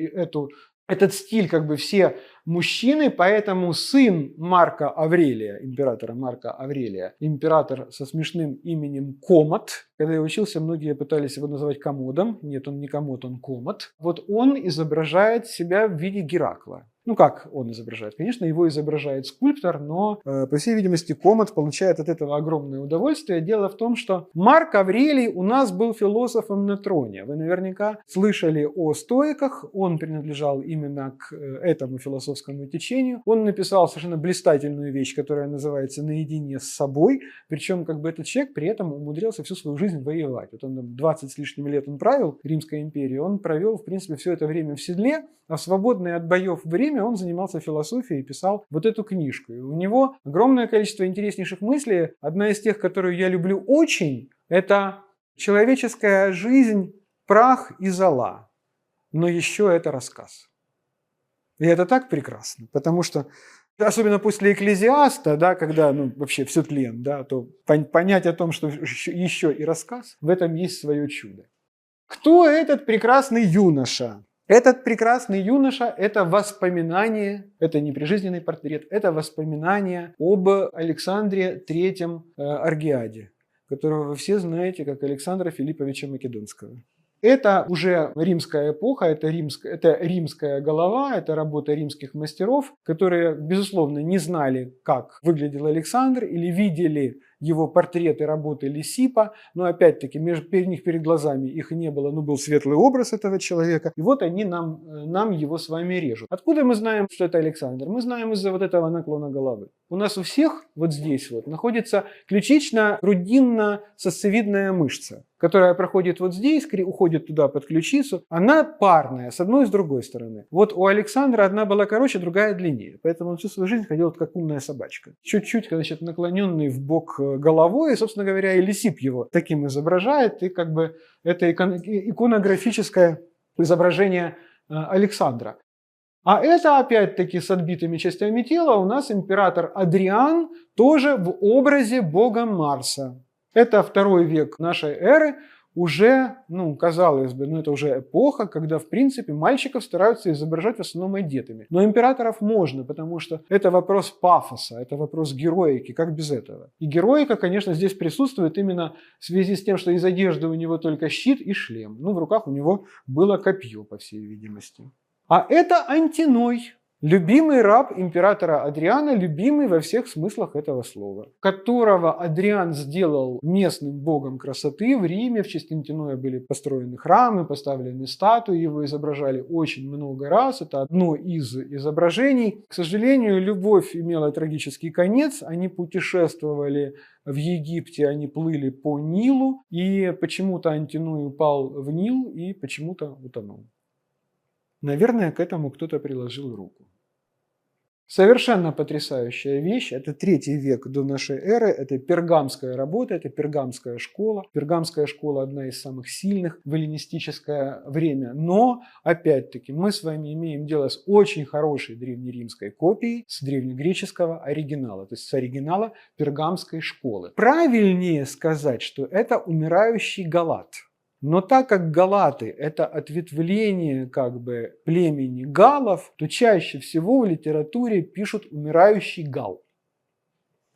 S1: этот стиль как бы все мужчины, поэтому сын Марка Аврелия, императора Марка Аврелия, император со смешным именем Комод, когда я учился, многие пытались его называть Комодом, нет, он не Комод, он Комод, вот он изображает себя в виде Геракла. Ну как он изображает? Конечно, его изображает скульптор, но, по всей видимости, Комод получает от этого огромное удовольствие. Дело в том, что Марк Аврелий у нас был философом на троне. Вы наверняка слышали о стоиках, он принадлежал именно к этому философскому течению. Он написал совершенно блистательную вещь, которая называется «Наедине с собой», причем как бы этот человек при этом умудрился всю свою жизнь воевать. Вот он 20 с лишним лет он правил Римской империей, он провел, в принципе, все это время в седле, а в свободное от боев время он занимался философией и писал вот эту книжку. И у него огромное количество интереснейших мыслей. Одна из тех, которую я люблю очень, это «Человеческая жизнь, прах и зола, но еще это рассказ». И это так прекрасно, потому что особенно после «Экклезиаста», да, когда вообще все тлен, да, то понять о том, что еще и рассказ, в этом есть свое чудо. Кто этот прекрасный юноша? Этот прекрасный юноша – это воспоминание, это не прижизненный портрет, это воспоминание об Александре III Аргиаде, которого вы все знаете как Александра Филипповича Македонского. Это уже римская эпоха, это римская голова, это работа римских мастеров, которые, безусловно, не знали, как выглядел Александр, или видели его портреты работы Лисипа, но опять-таки перед глазами их не было, но был светлый образ этого человека, и вот они нам его с вами режут. Откуда мы знаем, что это Александр? Мы знаем из-за вот этого наклона головы. У нас у всех вот здесь вот находится ключично-грудинно-сосцевидная мышца, которая проходит вот здесь, уходит туда под ключицу. Она парная, с одной и с другой стороны. Вот у Александра одна была короче, другая длиннее. Поэтому он всю свою жизнь ходил как умная собачка. Чуть-чуть, значит, наклоненный в бок головой. И, собственно говоря, и Лисип его таким изображает. И как бы это иконографическое изображение Александра. А это, опять-таки, с отбитыми частями тела у нас император Адриан, тоже в образе бога Марса. Это 2 век нашей эры, уже, казалось бы, это уже эпоха, когда, в принципе, мальчиков стараются изображать в основном одетыми. Но императоров можно, потому что это вопрос пафоса, это вопрос героики, как без этого. И героика, конечно, здесь присутствует именно в связи с тем, что из одежды у него только щит и шлем. В руках у него было копье, по всей видимости. А это Антиной. Любимый раб императора Адриана, любимый во всех смыслах этого слова, которого Адриан сделал местным богом красоты. В Риме, в честь Антиноя были построены храмы, поставлены статуи, его изображали очень много раз. Это одно из изображений. К сожалению, любовь имела трагический конец. Они путешествовали в Египте, они плыли по Нилу, и почему-то Антиной упал в Нил и почему-то утонул. Наверное, к этому кто-то приложил руку. Совершенно потрясающая вещь. Это 3 век до нашей эры. Это пергамская работа, это пергамская школа. Пергамская школа одна из самых сильных в эллинистическое время. Но, опять-таки, мы с вами имеем дело с очень хорошей древнеримской копией, с древнегреческого оригинала, то есть с оригинала пергамской школы. Правильнее сказать, что это умирающий галат. Но так как галаты – это ответвление племени галлов, то чаще всего в литературе пишут «умирающий гал».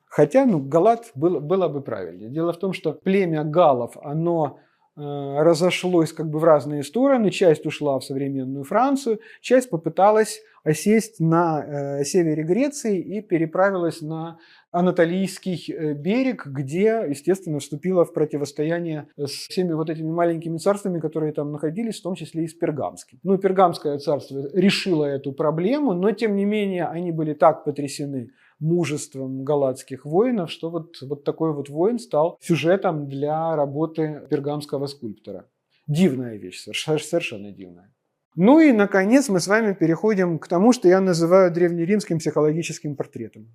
S1: Хотя галат было бы правильнее. Дело в том, что племя галлов, оно разошлось в разные стороны. Часть ушла в современную Францию, часть попыталась осесть на севере Греции и переправилась на Анатолийский берег, где, естественно, вступила в противостояние с всеми этими маленькими царствами, которые там находились, в том числе и с Пергамским. Пергамское царство решило эту проблему, но, тем не менее, они были так потрясены мужеством галатских воинов, что вот такой воин стал сюжетом для работы пергамского скульптора. Дивная вещь, совершенно дивная. И, наконец, мы с вами переходим к тому, что я называю древнеримским психологическим портретом.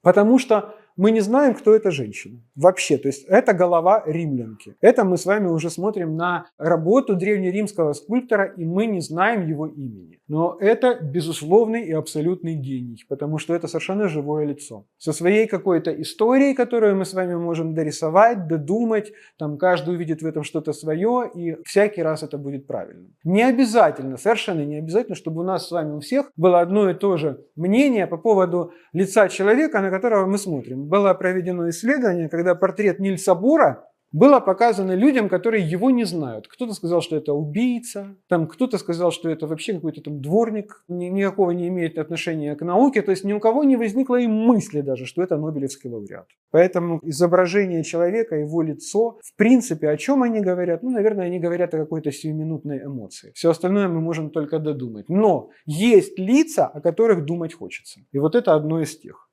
S1: Потому что мы не знаем, кто эта женщина вообще. То есть это голова римлянки. Это мы с вами уже смотрим на работу древнеримского скульптора, и мы не знаем его имени. Но это безусловный и абсолютный гений, потому что это совершенно живое лицо. Со своей какой-то историей, которую мы с вами можем дорисовать, додумать, каждый увидит в этом что-то свое, и всякий раз это будет правильно. Не обязательно, совершенно не обязательно, чтобы у нас с вами у всех было одно и то же мнение по поводу лица человека, на которого мы смотрим. Было проведено исследование, когда портрет Нильса Бора было показано людям, которые его не знают. Кто-то сказал, что это убийца, кто-то сказал, что это вообще какой-то дворник, никакого не имеет отношения к науке. То есть ни у кого не возникло и мысли даже, что это Нобелевский лауреат. Поэтому изображение человека, его лицо, в принципе, о чем они говорят? Наверное, они говорят о какой-то сиюминутной эмоции. Все остальное мы можем только додумать. Но есть лица, о которых думать хочется. И это одно из тех.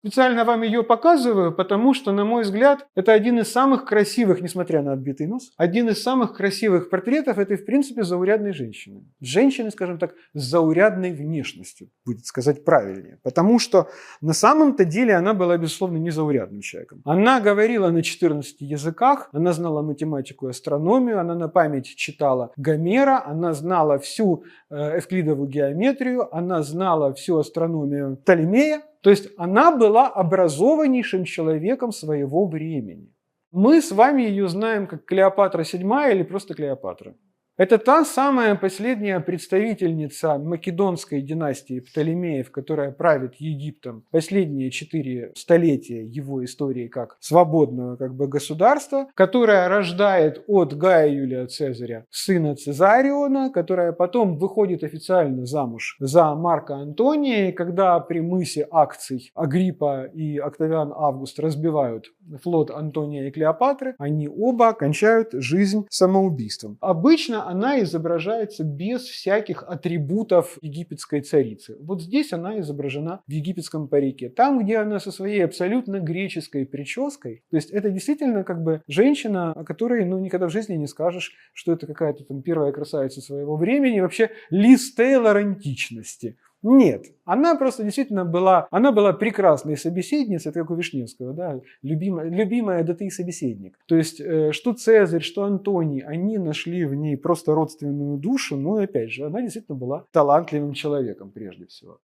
S1: Специально вам ее показываю, потому что, на мой взгляд, это один из самых красивых, несмотря на отбитый нос, один из самых красивых портретов этой, в принципе, заурядной женщины. Женщины, скажем так, с заурядной внешностью, будет сказать правильнее. Потому что на самом-то деле она была, безусловно, незаурядным человеком. Она говорила на 14 языках, она знала математику и астрономию, она на память читала Гомера, она знала всю эвклидову геометрию, она знала всю астрономию Птолемея. То есть она была образованнейшим человеком своего времени. Мы с вами ее знаем как Клеопатра VII или просто Клеопатра. Это та самая последняя представительница македонской династии Птолемеев, которая правит Египтом последние 4 столетия его истории как свободного государства, которая рождает от Гая Юлия Цезаря сына Цезариона, которая потом выходит официально замуж за Марка Антония, и когда при мысе акций Агриппа и Октавиан Август разбивают флот Антония и Клеопатры, они оба кончают жизнь самоубийством. Обычно она изображается без всяких атрибутов египетской царицы. Здесь она изображена в египетском парике. Там, где она со своей абсолютно греческой прической, то есть это действительно женщина, о которой никогда в жизни не скажешь, что это какая-то первая красавица своего времени, вообще Лиз Тейлор античности. Нет, она просто действительно была прекрасной собеседницей, это как у Вишневского, да, любимая, да ты и собеседник. То есть, что Цезарь, что Антоний, они нашли в ней просто родственную душу, но, опять же, она действительно была талантливым человеком прежде всего.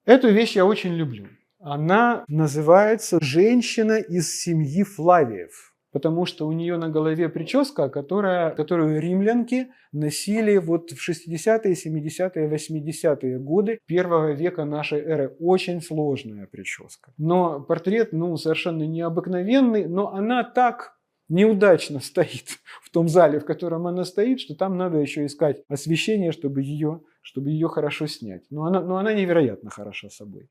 S1: Эту вещь я очень люблю. Она называется «Женщина из семьи Флавиев». Потому что у нее на голове прическа, которую римлянки носили в 60-е, 70-е, 80-е годы 1 века нашей эры. Очень сложная прическа. Но портрет совершенно необыкновенный, но она так неудачно стоит в том зале, в котором она стоит, что там надо еще искать освещение, чтобы ее хорошо снять. Но она невероятно хороша собой.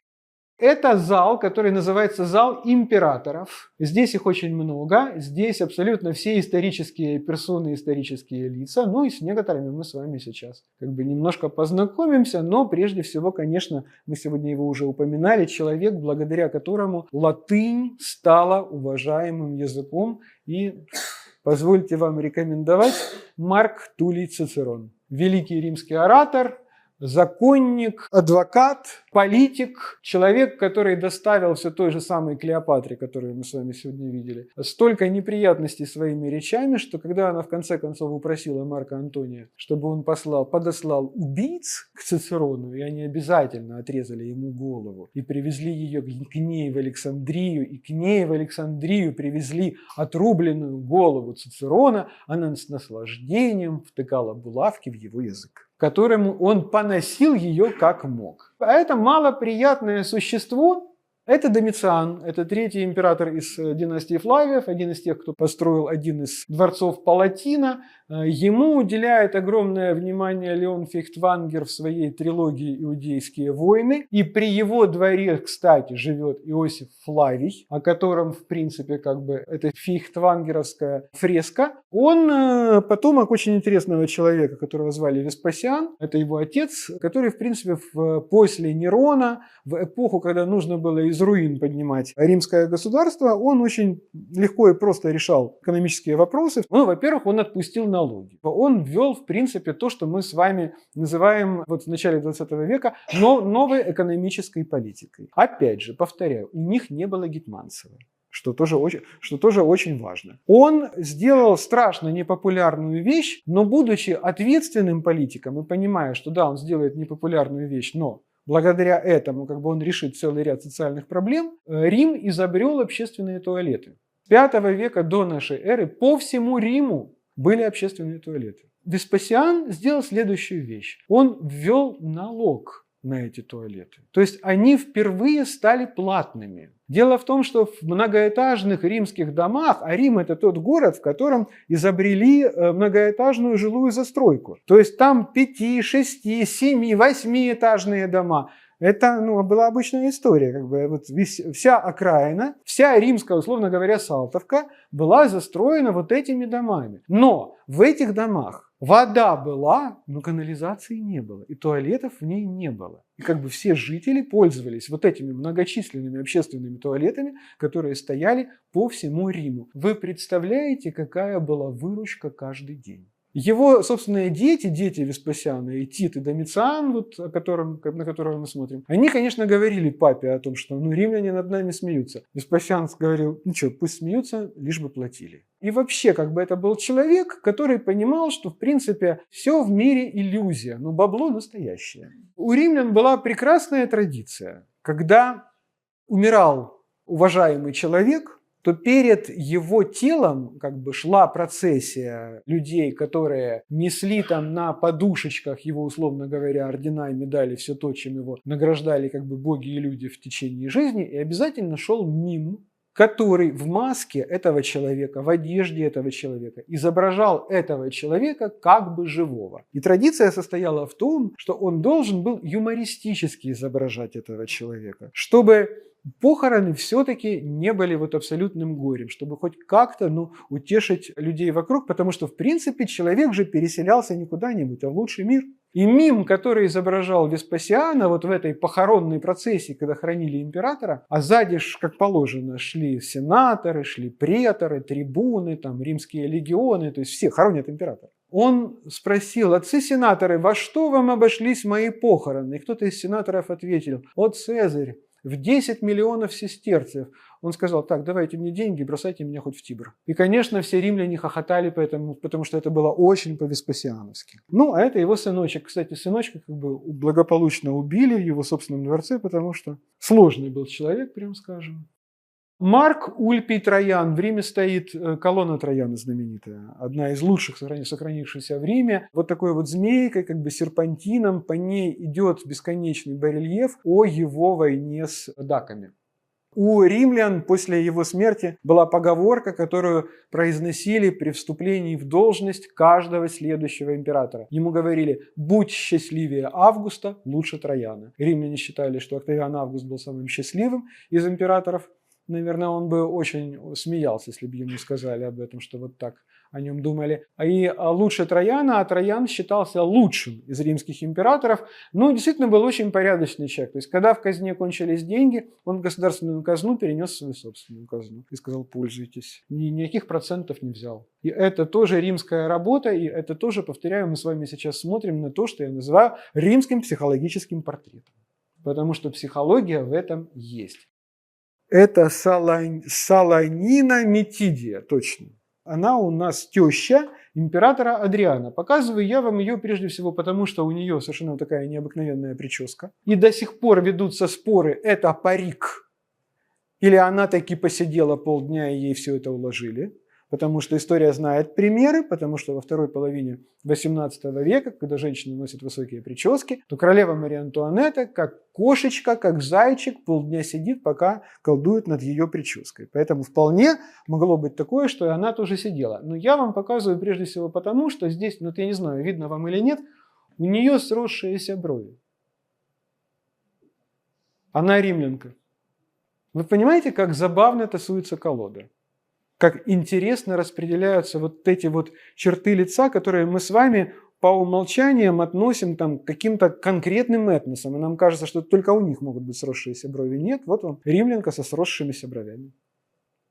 S1: Это зал, который называется зал императоров. Здесь их очень много. Здесь абсолютно все исторические персоны, исторические лица. Ну и с некоторыми мы с вами сейчас немножко познакомимся. Но прежде всего, конечно, мы сегодня его уже упоминали. Человек, благодаря которому латынь стала уважаемым языком. И позвольте вам рекомендовать Марк Туллий Цицерон. Великий римский оратор, законник, адвокат, политик, человек, который доставил все той же самой Клеопатре, которую мы с вами сегодня видели, столько неприятностей своими речами, что когда она в конце концов упросила Марка Антония, чтобы он подослал убийц к Цицерону, и они обязательно отрезали ему голову и привезли ее к ней в Александрию, и к ней в Александрию привезли отрубленную голову Цицерона, она с наслаждением втыкала булавки в его язык, которому он поносил ее как мог. А это малоприятное существо, это Домициан, это третий император из династии Флавиев, один из тех, кто построил один из дворцов Палатина. Ему уделяет огромное внимание Леон Фейхтвангер в своей трилогии «Иудейские войны». И при его дворе, кстати, живет Иосиф Флавий, о котором, в принципе, это фейхтвангеровская фреска. Он потомок очень интересного человека, которого звали Веспасиан. Это его отец, который, в принципе, после Нерона, в эпоху, когда нужно было из руин поднимать римское государство, он очень легко и просто решал экономические вопросы. Ну, во-первых, он отпустил налоги. Он ввел, в принципе, то, что мы с вами называем в начале 20 века новой экономической политикой. Опять же, повторяю, у них не было гетманцева. Что тоже очень важно. Он сделал страшно непопулярную вещь, но будучи ответственным политиком и понимая, что да, он сделает непопулярную вещь, но благодаря этому он решит целый ряд социальных проблем, Рим изобрел общественные туалеты. С 5 века до нашей эры по всему Риму были общественные туалеты. Веспасиан сделал следующую вещь. Он ввел налог на эти туалеты. То есть они впервые стали платными. Дело в том, что в многоэтажных римских домах, а Рим это тот город, в котором изобрели многоэтажную жилую застройку. То есть там 5, 6, 7, 8-этажные дома. Это была обычная история. Вся окраина, вся римская, условно говоря, Салтовка была застроена вот этими домами. Но в этих домах вода была, но канализации не было, и туалетов в ней не было. И все жители пользовались вот этими многочисленными общественными туалетами, которые стояли по всему Риму. Вы представляете, какая была выручка каждый день? Его собственные дети Веспасиана, и Тит, и Домициан, на которого мы смотрим, они, конечно, говорили папе о том, что римляне над нами смеются. Веспасиан говорил, пусть смеются, лишь бы платили. И вообще, это был человек, который понимал, что, в принципе, все в мире иллюзия, но бабло настоящее. У римлян была прекрасная традиция. Когда умирал уважаемый человек, то перед его телом шла процессия людей, которые несли на подушечках его, условно говоря, ордена и медали, все то, чем его награждали боги и люди в течение жизни, и обязательно шел мим, который в маске этого человека, в одежде этого человека изображал этого человека живого. И традиция состояла в том, что он должен был юмористически изображать этого человека, чтобы похороны все-таки не были абсолютным горем, чтобы хоть как-то утешить людей вокруг, потому что, в принципе, человек же переселялся не куда-нибудь, а в лучший мир. И мим, который изображал Веспасиана в этой похоронной процессии, когда хоронили императора, а сзади, как положено, шли сенаторы, шли преторы, трибуны, римские легионы, то есть все хоронят императора. Он спросил: отцы-сенаторы, во что вам обошлись мои похороны? И кто-то из сенаторов ответил: о, Цезарь, в 10 миллионов сестерцев. Он сказал: так, давайте мне деньги, бросайте меня хоть в Тибр. И, конечно, все римляне хохотали потому что это было очень по-веспасиановски. А это его сыночек. Кстати, сыночка благополучно убили в его собственном дворце, потому что сложный был человек, прям скажем. Марк Ульпий Троян. В Риме стоит колонна Трояна знаменитая. Одна из лучших сохранившихся в Риме. Вот такой змейкой, серпантином. По ней идет бесконечный барельеф о его войне с даками. У римлян после его смерти была поговорка, которую произносили при вступлении в должность каждого следующего императора. Ему говорили: «Будь счастливее Августа, лучше Трояна». Римляне считали, что Октавиан Август был самым счастливым из императоров. Наверное, он бы очень смеялся, если бы ему сказали об этом, что вот так о нем думали. И лучше Трояна, а Троян считался лучшим из римских императоров. Ну, действительно, был очень порядочный человек. То есть, когда в казне кончились деньги, он в государственную казну перенес свою собственную казну и сказал: пользуйтесь. Никаких процентов не взял. И это тоже римская работа, и это тоже, повторяю, мы с вами сейчас смотрим на то, что я называю римским психологическим портретом. Потому что психология в этом есть. Это Солонина Метидия, точно. Она у нас теща императора Адриана. Показываю я вам ее прежде всего потому, что у нее совершенно такая необыкновенная прическа. И до сих пор ведутся споры: это парик или она таки посидела полдня и ей все это уложили. Потому что история знает примеры, потому что во второй половине XVIII века, когда женщины носят высокие прически, то королева Мария Антуанетта, как кошечка, как зайчик, полдня сидит, пока колдует над ее прической. Поэтому вполне могло быть такое, что и она тоже сидела. Но я вам показываю прежде всего потому, что здесь, ну я не знаю, видно вам или нет, у нее сросшиеся брови. Она римлянка. Вы понимаете, как забавно тасуется колода? Как интересно распределяются вот эти вот черты лица, которые мы с вами по умолчаниям относим там, к каким-то конкретным этносам. И нам кажется, что только у них могут быть сросшиеся брови. Нет, вот вам римлянка со сросшимися бровями.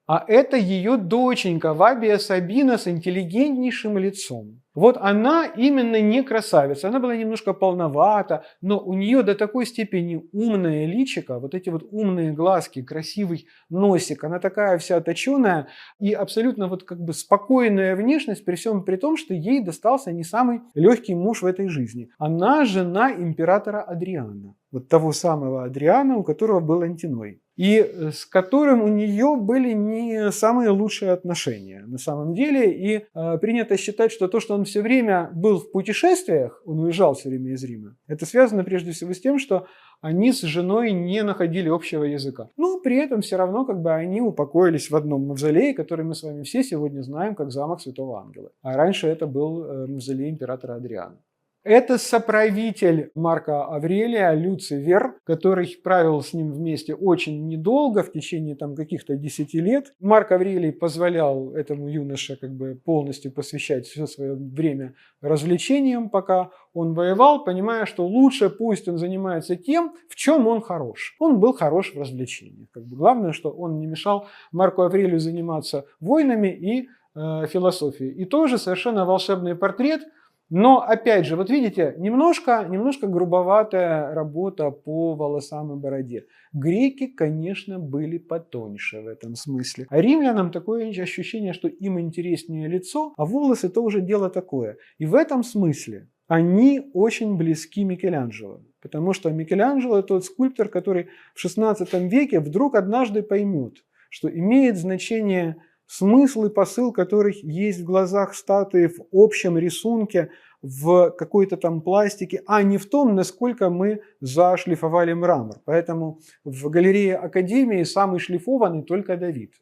S1: А это ее доченька Вабия Сабина с интеллигентнейшим лицом. Вот она именно не красавица, она была немножко полновата, но у нее до такой степени умное личико, вот эти вот умные глазки, красивый носик, она такая вся точеная и абсолютно вот как бы спокойная внешность, при всем при том, что ей достался не самый легкий муж в этой жизни. Она жена императора Адриана, вот того самого Адриана, у которого был Антиной. И с которым у нее были не самые лучшие отношения на самом деле. И принято считать, что то, что он все время был в путешествиях, он уезжал все время из Рима, это связано прежде всего с тем, что они с женой не находили общего языка. Но при этом все равно как бы они упокоились в одном мавзолее, который мы с вами все сегодня знаем как замок Святого Ангела. А раньше это был мавзолей императора Адриана. Это соправитель Марка Аврелия, Люций Вер, который правил с ним вместе очень недолго, в течение там каких-то 10 лет. Марк Аврелий позволял этому юноше как бы полностью посвящать все свое время развлечениям, пока он воевал, понимая, что лучше пусть он занимается тем, в чем он хорош. Он был хорош в развлечениях. Как бы главное, что он не мешал Марку Аврелию заниматься войнами и философией. И тоже совершенно волшебный портрет. Но, опять же, вот видите, немножко грубоватая работа по волосам и бороде. Греки, конечно, были потоньше в этом смысле. А римлянам такое ощущение, что им интереснее лицо, а волосы – это уже дело такое. И в этом смысле они очень близки Микеланджело. Потому что Микеланджело – тот скульптор, который в XVI веке вдруг однажды поймет, что имеет значение смысл и посыл, который есть в глазах статуи, в общем рисунке, в какой-то там пластике, а не в том, насколько мы зашлифовали мрамор. Поэтому в галерее Академии самый шлифованный только Давид.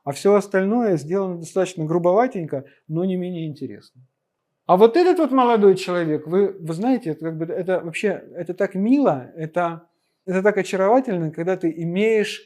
S1: А все остальное сделано достаточно грубоватенько, но не менее интересно. А вот этот вот молодой человек, вы знаете, это вообще это так мило, это так очаровательно, когда ты имеешь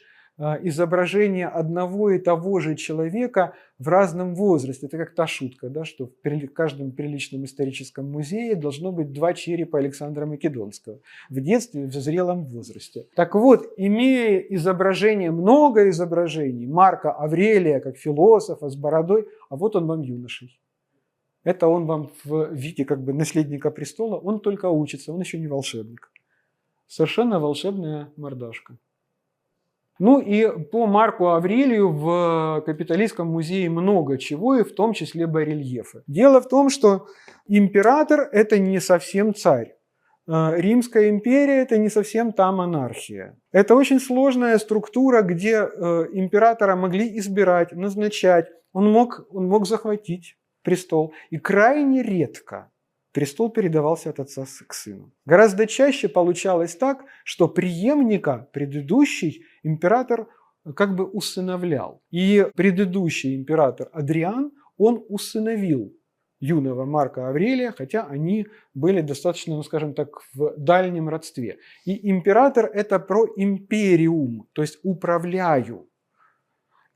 S1: изображение одного и того же человека в разном возрасте. Это как та шутка, да, что в каждом приличном историческом музее должно быть 2 черепа Александра Македонского. В детстве, в зрелом возрасте. Так вот, имея изображение, много изображений Марка Аврелия как философа с бородой, а вот он вам юношей. Это он вам в виде как бы наследника престола, он только учится, он еще не волшебник. Совершенно волшебная мордашка. Ну и по Марку Аврелию в Капитолийском музее много чего, и в том числе барельефы. Дело в том, что император – это не совсем царь. Римская империя – это не совсем та монархия. Это очень сложная структура, где императора могли избирать, назначать. Он мог захватить престол. И крайне редко престол передавался от отца к сыну. Гораздо чаще получалось так, что преемника предыдущий император как бы усыновлял. И предыдущий император Адриан, он усыновил юного Марка Аврелия, хотя они были достаточно, ну скажем так, в дальнем родстве. И император – это про империум, то есть управляю.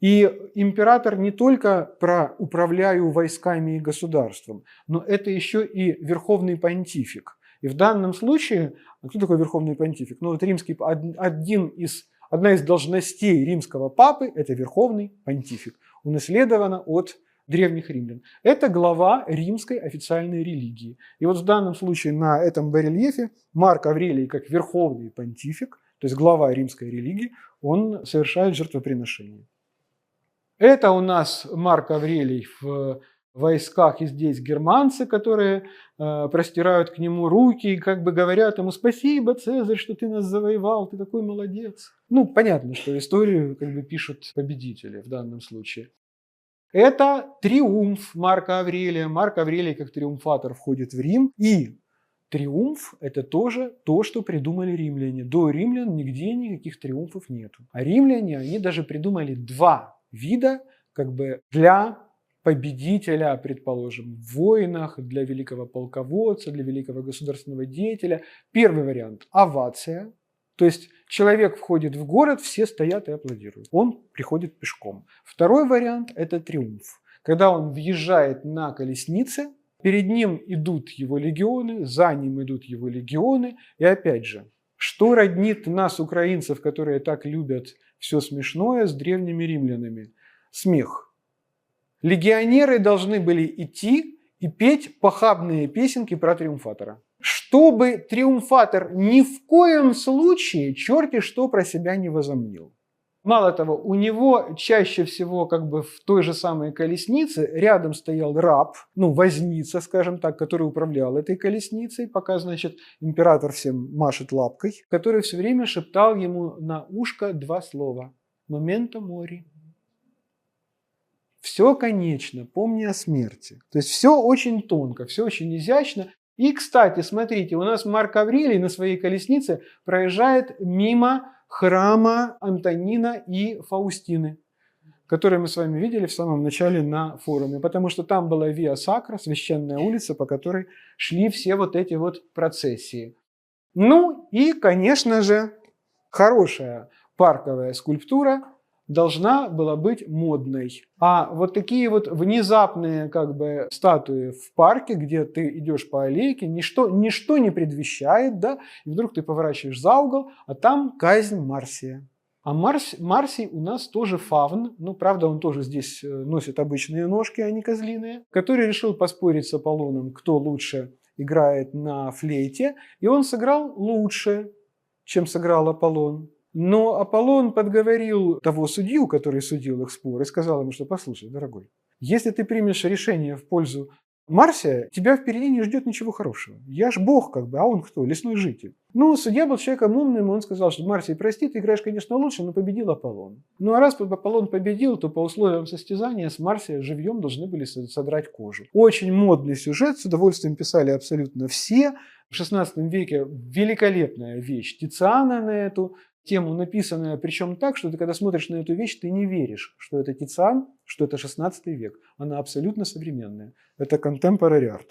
S1: И император не только про управляю войсками и государством, но это еще и верховный понтифик. И в данном случае, кто такой верховный понтифик? Ну вот римский, одна из должностей римского папы – это верховный понтифик, унаследована от древних римлян. Это глава римской официальной религии. И вот в данном случае на этом барельефе Марк Аврелий как верховный понтифик, то есть глава римской религии, он совершает жертвоприношение. Это у нас Марк Аврелий в войсках, и здесь германцы, которые простирают к нему руки и как бы говорят ему: спасибо, Цезарь, что ты нас завоевал, ты такой молодец. Ну, понятно, что историю как бы пишут победители в данном случае. Это триумф Марка Аврелия. Марк Аврелий как триумфатор входит в Рим. И триумф – это тоже то, что придумали римляне. До римлян нигде никаких триумфов нету. А римляне, они даже придумали два вида как бы для победителя, предположим, в войнах, для великого полководца, для великого государственного деятеля. Первый вариант – овация. То есть человек входит в город, все стоят и аплодируют. Он приходит пешком. Второй вариант – это триумф. Когда он въезжает на колеснице, перед ним идут его легионы, за ним идут его легионы. И опять же, что роднит нас, украинцев, которые так любят все смешное, с древними римлянами? Смех. Легионеры должны были идти и петь похабные песенки про триумфатора. Чтобы триумфатор ни в коем случае черти что про себя не возомнил. Мало того, у него чаще всего как бы в той же самой колеснице рядом стоял раб, ну возница, скажем так, который управлял этой колесницей, пока, значит, император всем машет лапкой, который все время шептал ему на ушко два слова: «Моменто мори». Все конечно, помни о смерти. То есть все очень тонко, все очень изящно. И, кстати, смотрите, у нас Марк Аврелий на своей колеснице проезжает мимо храма Антонина и Фаустины, которые мы с вами видели в самом начале на форуме, потому что там была Виа Сакра, священная улица, по которой шли все вот эти вот процессии. Ну и, конечно же, хорошая парковая скульптура должна была быть модной. А вот такие вот внезапные как бы статуи в парке, где ты идешь по аллейке, ничто не предвещает, да, и вдруг ты поворачиваешь за угол, а там казнь Марсия. А Марсий у нас тоже фавн, ну, правда, он тоже здесь носит обычные ножки, а не козлиные, который решил поспорить с Аполлоном, кто лучше играет на флейте, и он сыграл лучше, чем сыграл Аполлон. Но Аполлон подговорил того судью, который судил их спор, и сказал ему, что: послушай, дорогой, если ты примешь решение в пользу Марсия, тебя впереди не ждет ничего хорошего. Я ж бог как бы, а он кто? Лесной житель. Ну, судья был человеком умным, и он сказал, что: Марсий, прости, ты играешь, конечно, лучше, но победил Аполлон. Ну, а раз Аполлон победил, то по условиям состязания с Марсия живьем должны были содрать кожу. Очень модный сюжет, с удовольствием писали абсолютно все. В XVI веке великолепная вещь Тициана на эту тему написанная, причем так, что ты когда смотришь на эту вещь, ты не веришь, что это Тициан, что это XVI век. Она абсолютно современная. Это contemporary art.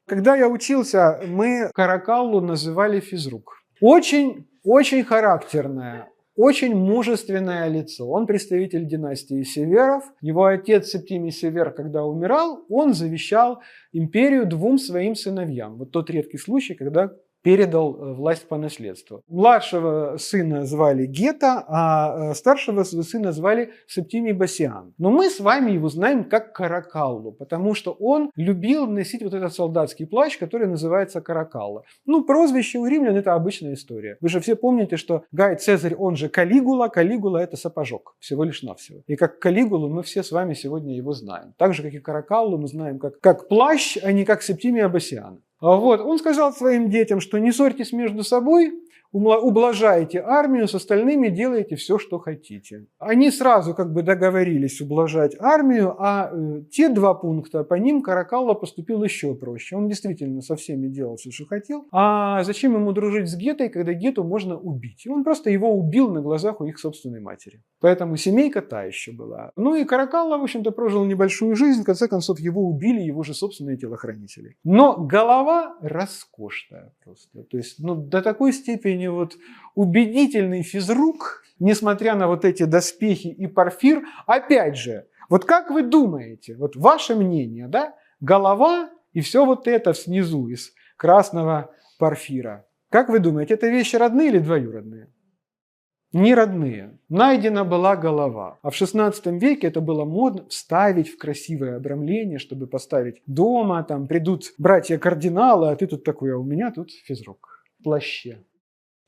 S1: Когда я учился, мы Каракаллу называли физрук. Очень характерное, очень мужественное лицо. Он представитель династии Северов. Его отец Септимий Север, когда умирал, он завещал империю двум своим сыновьям. Вот тот редкий случай, когда передал власть по наследству. Младшего сына звали Гета, а старшего сына звали Септимий Басиан. Но мы с вами его знаем как Каракаллу, потому что он любил носить вот этот солдатский плащ, который называется Каракалла. Ну, прозвище у римлян – это обычная история. Вы же все помните, что Гай Цезарь, он же Калигула. Калигула – это сапожок, всего лишь навсего. И как Калигулу мы все с вами сегодня его знаем. Так же, как и Каракаллу мы знаем как плащ, а не как Септимия Басиана. Вот. Он сказал своим детям, что не ссорьтесь между собой, ублажаете армию, с остальными делаете все, что хотите. Они сразу как бы договорились ублажать армию, а те 2 пункта, по ним Каракалла поступил еще проще. Он действительно со всеми делал все, что хотел. А зачем ему дружить с Гетой, когда Гету можно убить? И он просто его убил на глазах у их собственной матери. Поэтому семейка та еще была. Ну и Каракалла, в общем-то, прожил небольшую жизнь. В конце концов, его убили его же собственные телохранители. Но голова роскошная просто. То есть, до такой степени вот убедительный физрук, несмотря на вот эти доспехи и парфир. Опять же, вот как вы думаете, вот ваше мнение, да? Голова и все вот это снизу из красного парфира. Как вы думаете, это вещи родные или двоюродные? Не родные. Найдена была голова. А в XVI веке это было модно вставить в красивое обрамление, чтобы поставить дома, там придут братья-кардиналы, а ты тут такой, а у меня тут физрук в плаще.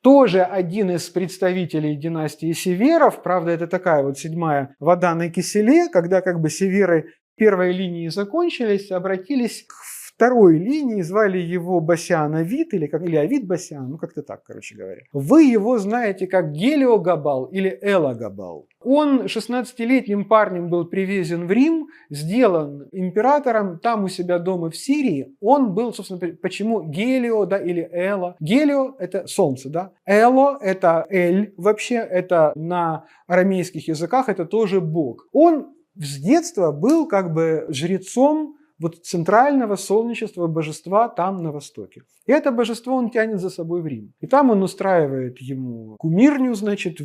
S1: Тоже один из представителей династии Северов, правда, это такая вот 7-я вода на киселе, когда как бы Северы первой линии закончились, обратились к второй линии, звали его Басян Авид, или Авид Басян, как-то так, короче говоря. Вы его знаете как Гелиогабал или Элагабал. Он 16-летним парнем был привезен в Рим, сделан императором там у себя дома в Сирии. Он был, собственно, почему Гелио, да, или Эла. Гелио – это солнце, да. Эло – это Эль, вообще, это на арамейских языках, это тоже бог. Он с детства был как бы жрецом вот центрального солнечного божества там на востоке. И это божество он тянет за собой в Рим. И там он устраивает ему кумирню, значит,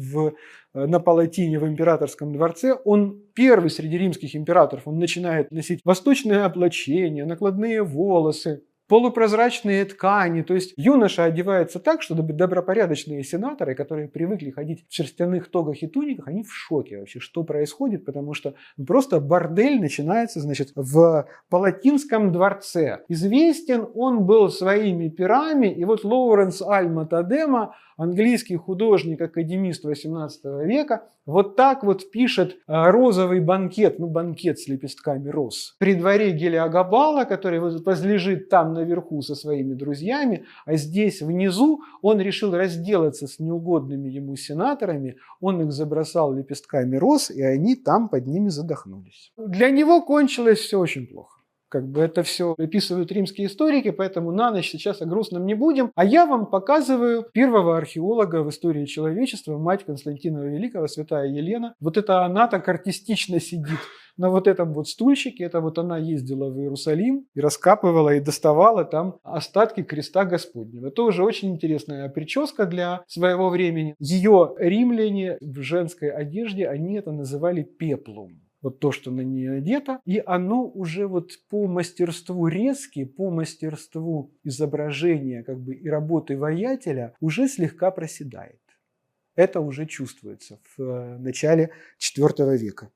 S1: на Палатине в императорском дворце. Он первый среди римских императоров, он начинает носить восточное облачение, накладные волосы, полупрозрачные ткани. То есть юноша одевается так, что добропорядочные сенаторы, которые привыкли ходить в шерстяных тогах и туниках, они в шоке вообще, что происходит, потому что просто бордель начинается, значит, в Палатинском дворце. Известен он был своими перами, и вот Лоуренс Альма-Тадема, английский художник, академист XVIII века, вот так вот пишет розовый банкет, банкет с лепестками роз, при дворе Гелиогабала, который возлежит там наверху со своими друзьями, а здесь внизу он решил разделаться с неугодными ему сенаторами, он их забросал лепестками роз, и они там под ними задохнулись. Для него кончилось все очень плохо. Как бы это все описывают римские историки, поэтому на ночь сейчас о грустном не будем. А я вам показываю первого археолога в истории человечества, мать Константина Великого, святая Елена. Вот это она так артистично сидит на вот этом вот стульчике. Это вот она ездила в Иерусалим и раскапывала и доставала там остатки креста Господнего. Тоже очень интересная прическа для своего времени. Ее римляне в женской одежде, они это называли пеплум. Вот то, что на ней одето, и оно уже вот по мастерству резки, по мастерству изображения как бы и работы воятеля уже слегка проседает. Это уже чувствуется в начале IV века.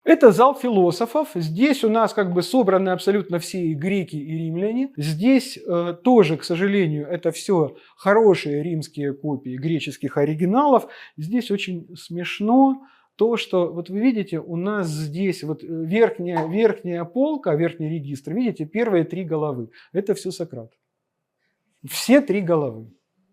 S1: Это зал философов. Здесь у нас как бы собраны абсолютно все греки и римляне. Здесь тоже, к сожалению, это все хорошие римские копии греческих оригиналов. Здесь очень смешно то, что вот вы видите, у нас здесь вот верхняя полка, верхний регистр, видите, первые 3 головы. Это все Сократ. Все 3 головы.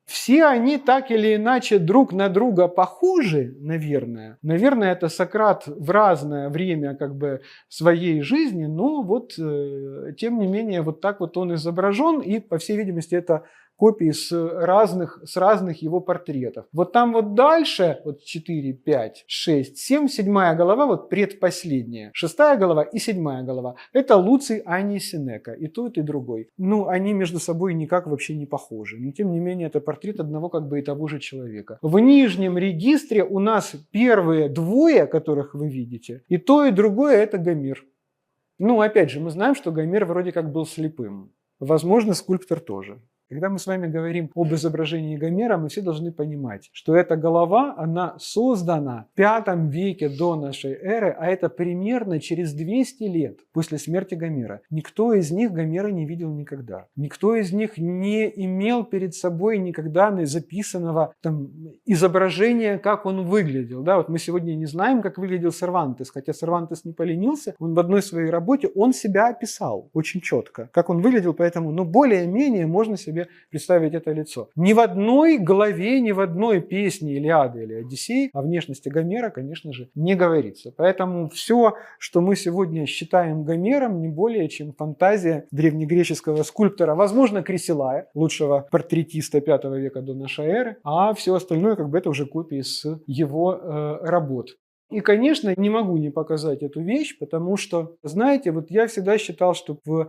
S1: Все они так или иначе друг на друга похожи, наверное. Наверное, это Сократ в разное время как бы своей жизни, но вот тем не менее вот так вот он изображен, и по всей видимости это копии с разных его портретов. Вот там вот дальше, вот 4, 5, 6, 7, 7-я голова, вот предпоследняя. 6-я голова и 7-я голова. Это Луций Анний Сенека, и тот, и другой. Они между собой никак вообще не похожи. Но тем не менее, это портрет одного как бы и того же человека. В нижнем регистре у нас первые 2, которых вы видите, и то, и другое это Гомер. Опять же, мы знаем, что Гомер вроде как был слепым. Возможно, скульптор тоже. Когда мы с вами говорим об изображении Гомера, мы все должны понимать, что эта голова, она создана в V веке до нашей эры, а это примерно через 200 лет после смерти Гомера. Никто из них Гомера не видел никогда. Никто из них не имел перед собой никогда записанного изображения, как он выглядел. Да, вот мы сегодня не знаем, как выглядел Сервантес, хотя Сервантес не поленился, он в одной своей работе, он себя описал очень четко, как он выглядел, поэтому более-менее можно себе себе представить это лицо. Ни в одной главе, ни в одной песне Илиады или Одиссеи о внешности Гомера, конечно же, не говорится. Поэтому все, что мы сегодня считаем Гомером, не более чем фантазия древнегреческого скульптора, возможно, Кресилая, лучшего портретиста V века до нашей эры, а все остальное как бы это уже копии с его работ. И, конечно, не могу не показать эту вещь, потому что, знаете, вот я всегда считал, что в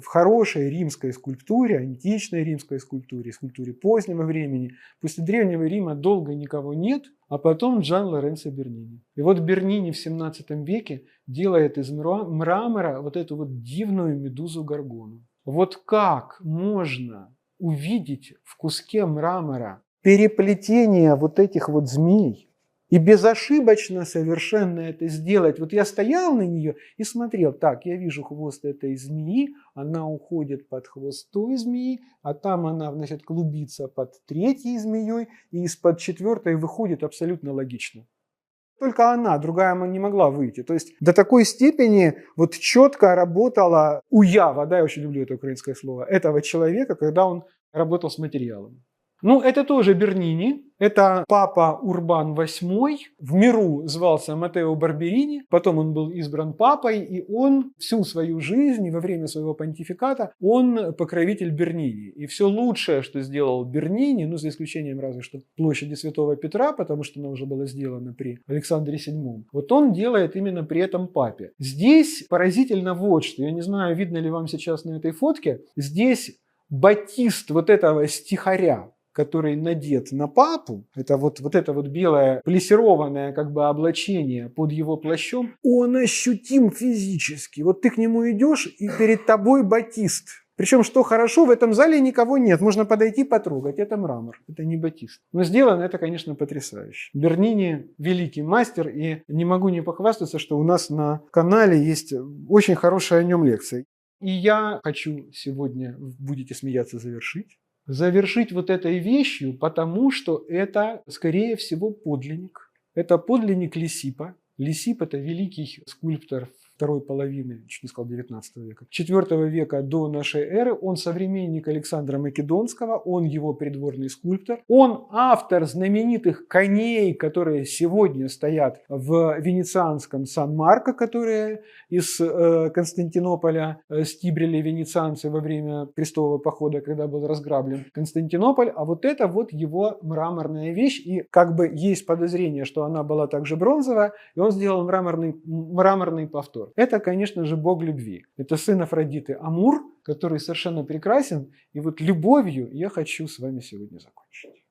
S1: хорошей римской скульптуре, античной римской скульптуре позднего времени, после Древнего Рима долго никого нет, а потом Джан Лоренцо Бернини. И вот Бернини в 17 веке делает из мрамора вот эту вот дивную медузу Горгону. Вот как можно увидеть в куске мрамора переплетение вот этих вот змей, и безошибочно совершенно это сделать. Вот я стоял на нее и смотрел, так, я вижу хвост этой змеи, она уходит под хвост той змеи, а там она, значит, клубится под третьей змеей, и из-под четвертой выходит абсолютно логично. Только она, другая не могла выйти. То есть до такой степени вот четко работала уява, да, я очень люблю это украинское слово, этого человека, когда он работал с материалом. Ну, это тоже Бернини, это папа Урбан VIII, в миру звался Маттео Барберини, потом он был избран папой, и он всю свою жизнь, и во время своего понтификата, он покровитель Бернини. И все лучшее, что сделал Бернини, ну, за исключением разве что площади Святого Петра, потому что она уже была сделана при Александре VII, вот он делает именно при этом папе. Здесь поразительно вот что, я не знаю, видно ли вам сейчас на этой фотке, здесь батист вот этого стихаря, который надет на папу, это вот белое плессированное как бы облачение под его плащом, он ощутим физически. Вот ты к нему идешь, и перед тобой батист. Причем, что хорошо, в этом зале никого нет. Можно подойти потрогать. Это мрамор, это не батист. Но сделано это, конечно, потрясающе. Бернини великий мастер, и не могу не похвастаться, что у нас на канале есть очень хорошая о нем лекция. И я хочу сегодня, будете смеяться, завершить вот этой вещью, потому что это, скорее всего, подлинник. Это подлинник Лисипа. Лисип – это великий скульптор второй половины, чуть не сказал, 19 века, 4 века до нашей эры. Он современник Александра Македонского, он его придворный скульптор. Он автор знаменитых коней, которые сегодня стоят в венецианском Сан-Марко, которые из Константинополя стибрили венецианцы во время крестового похода, когда был разграблен Константинополь. А вот это вот его мраморная вещь. И как бы есть подозрение, что она была также бронзовая, и он сделал мраморный повтор. Это, конечно же, бог любви. Это сын Афродиты Амур, который совершенно прекрасен. И вот любовью я хочу с вами сегодня закончить.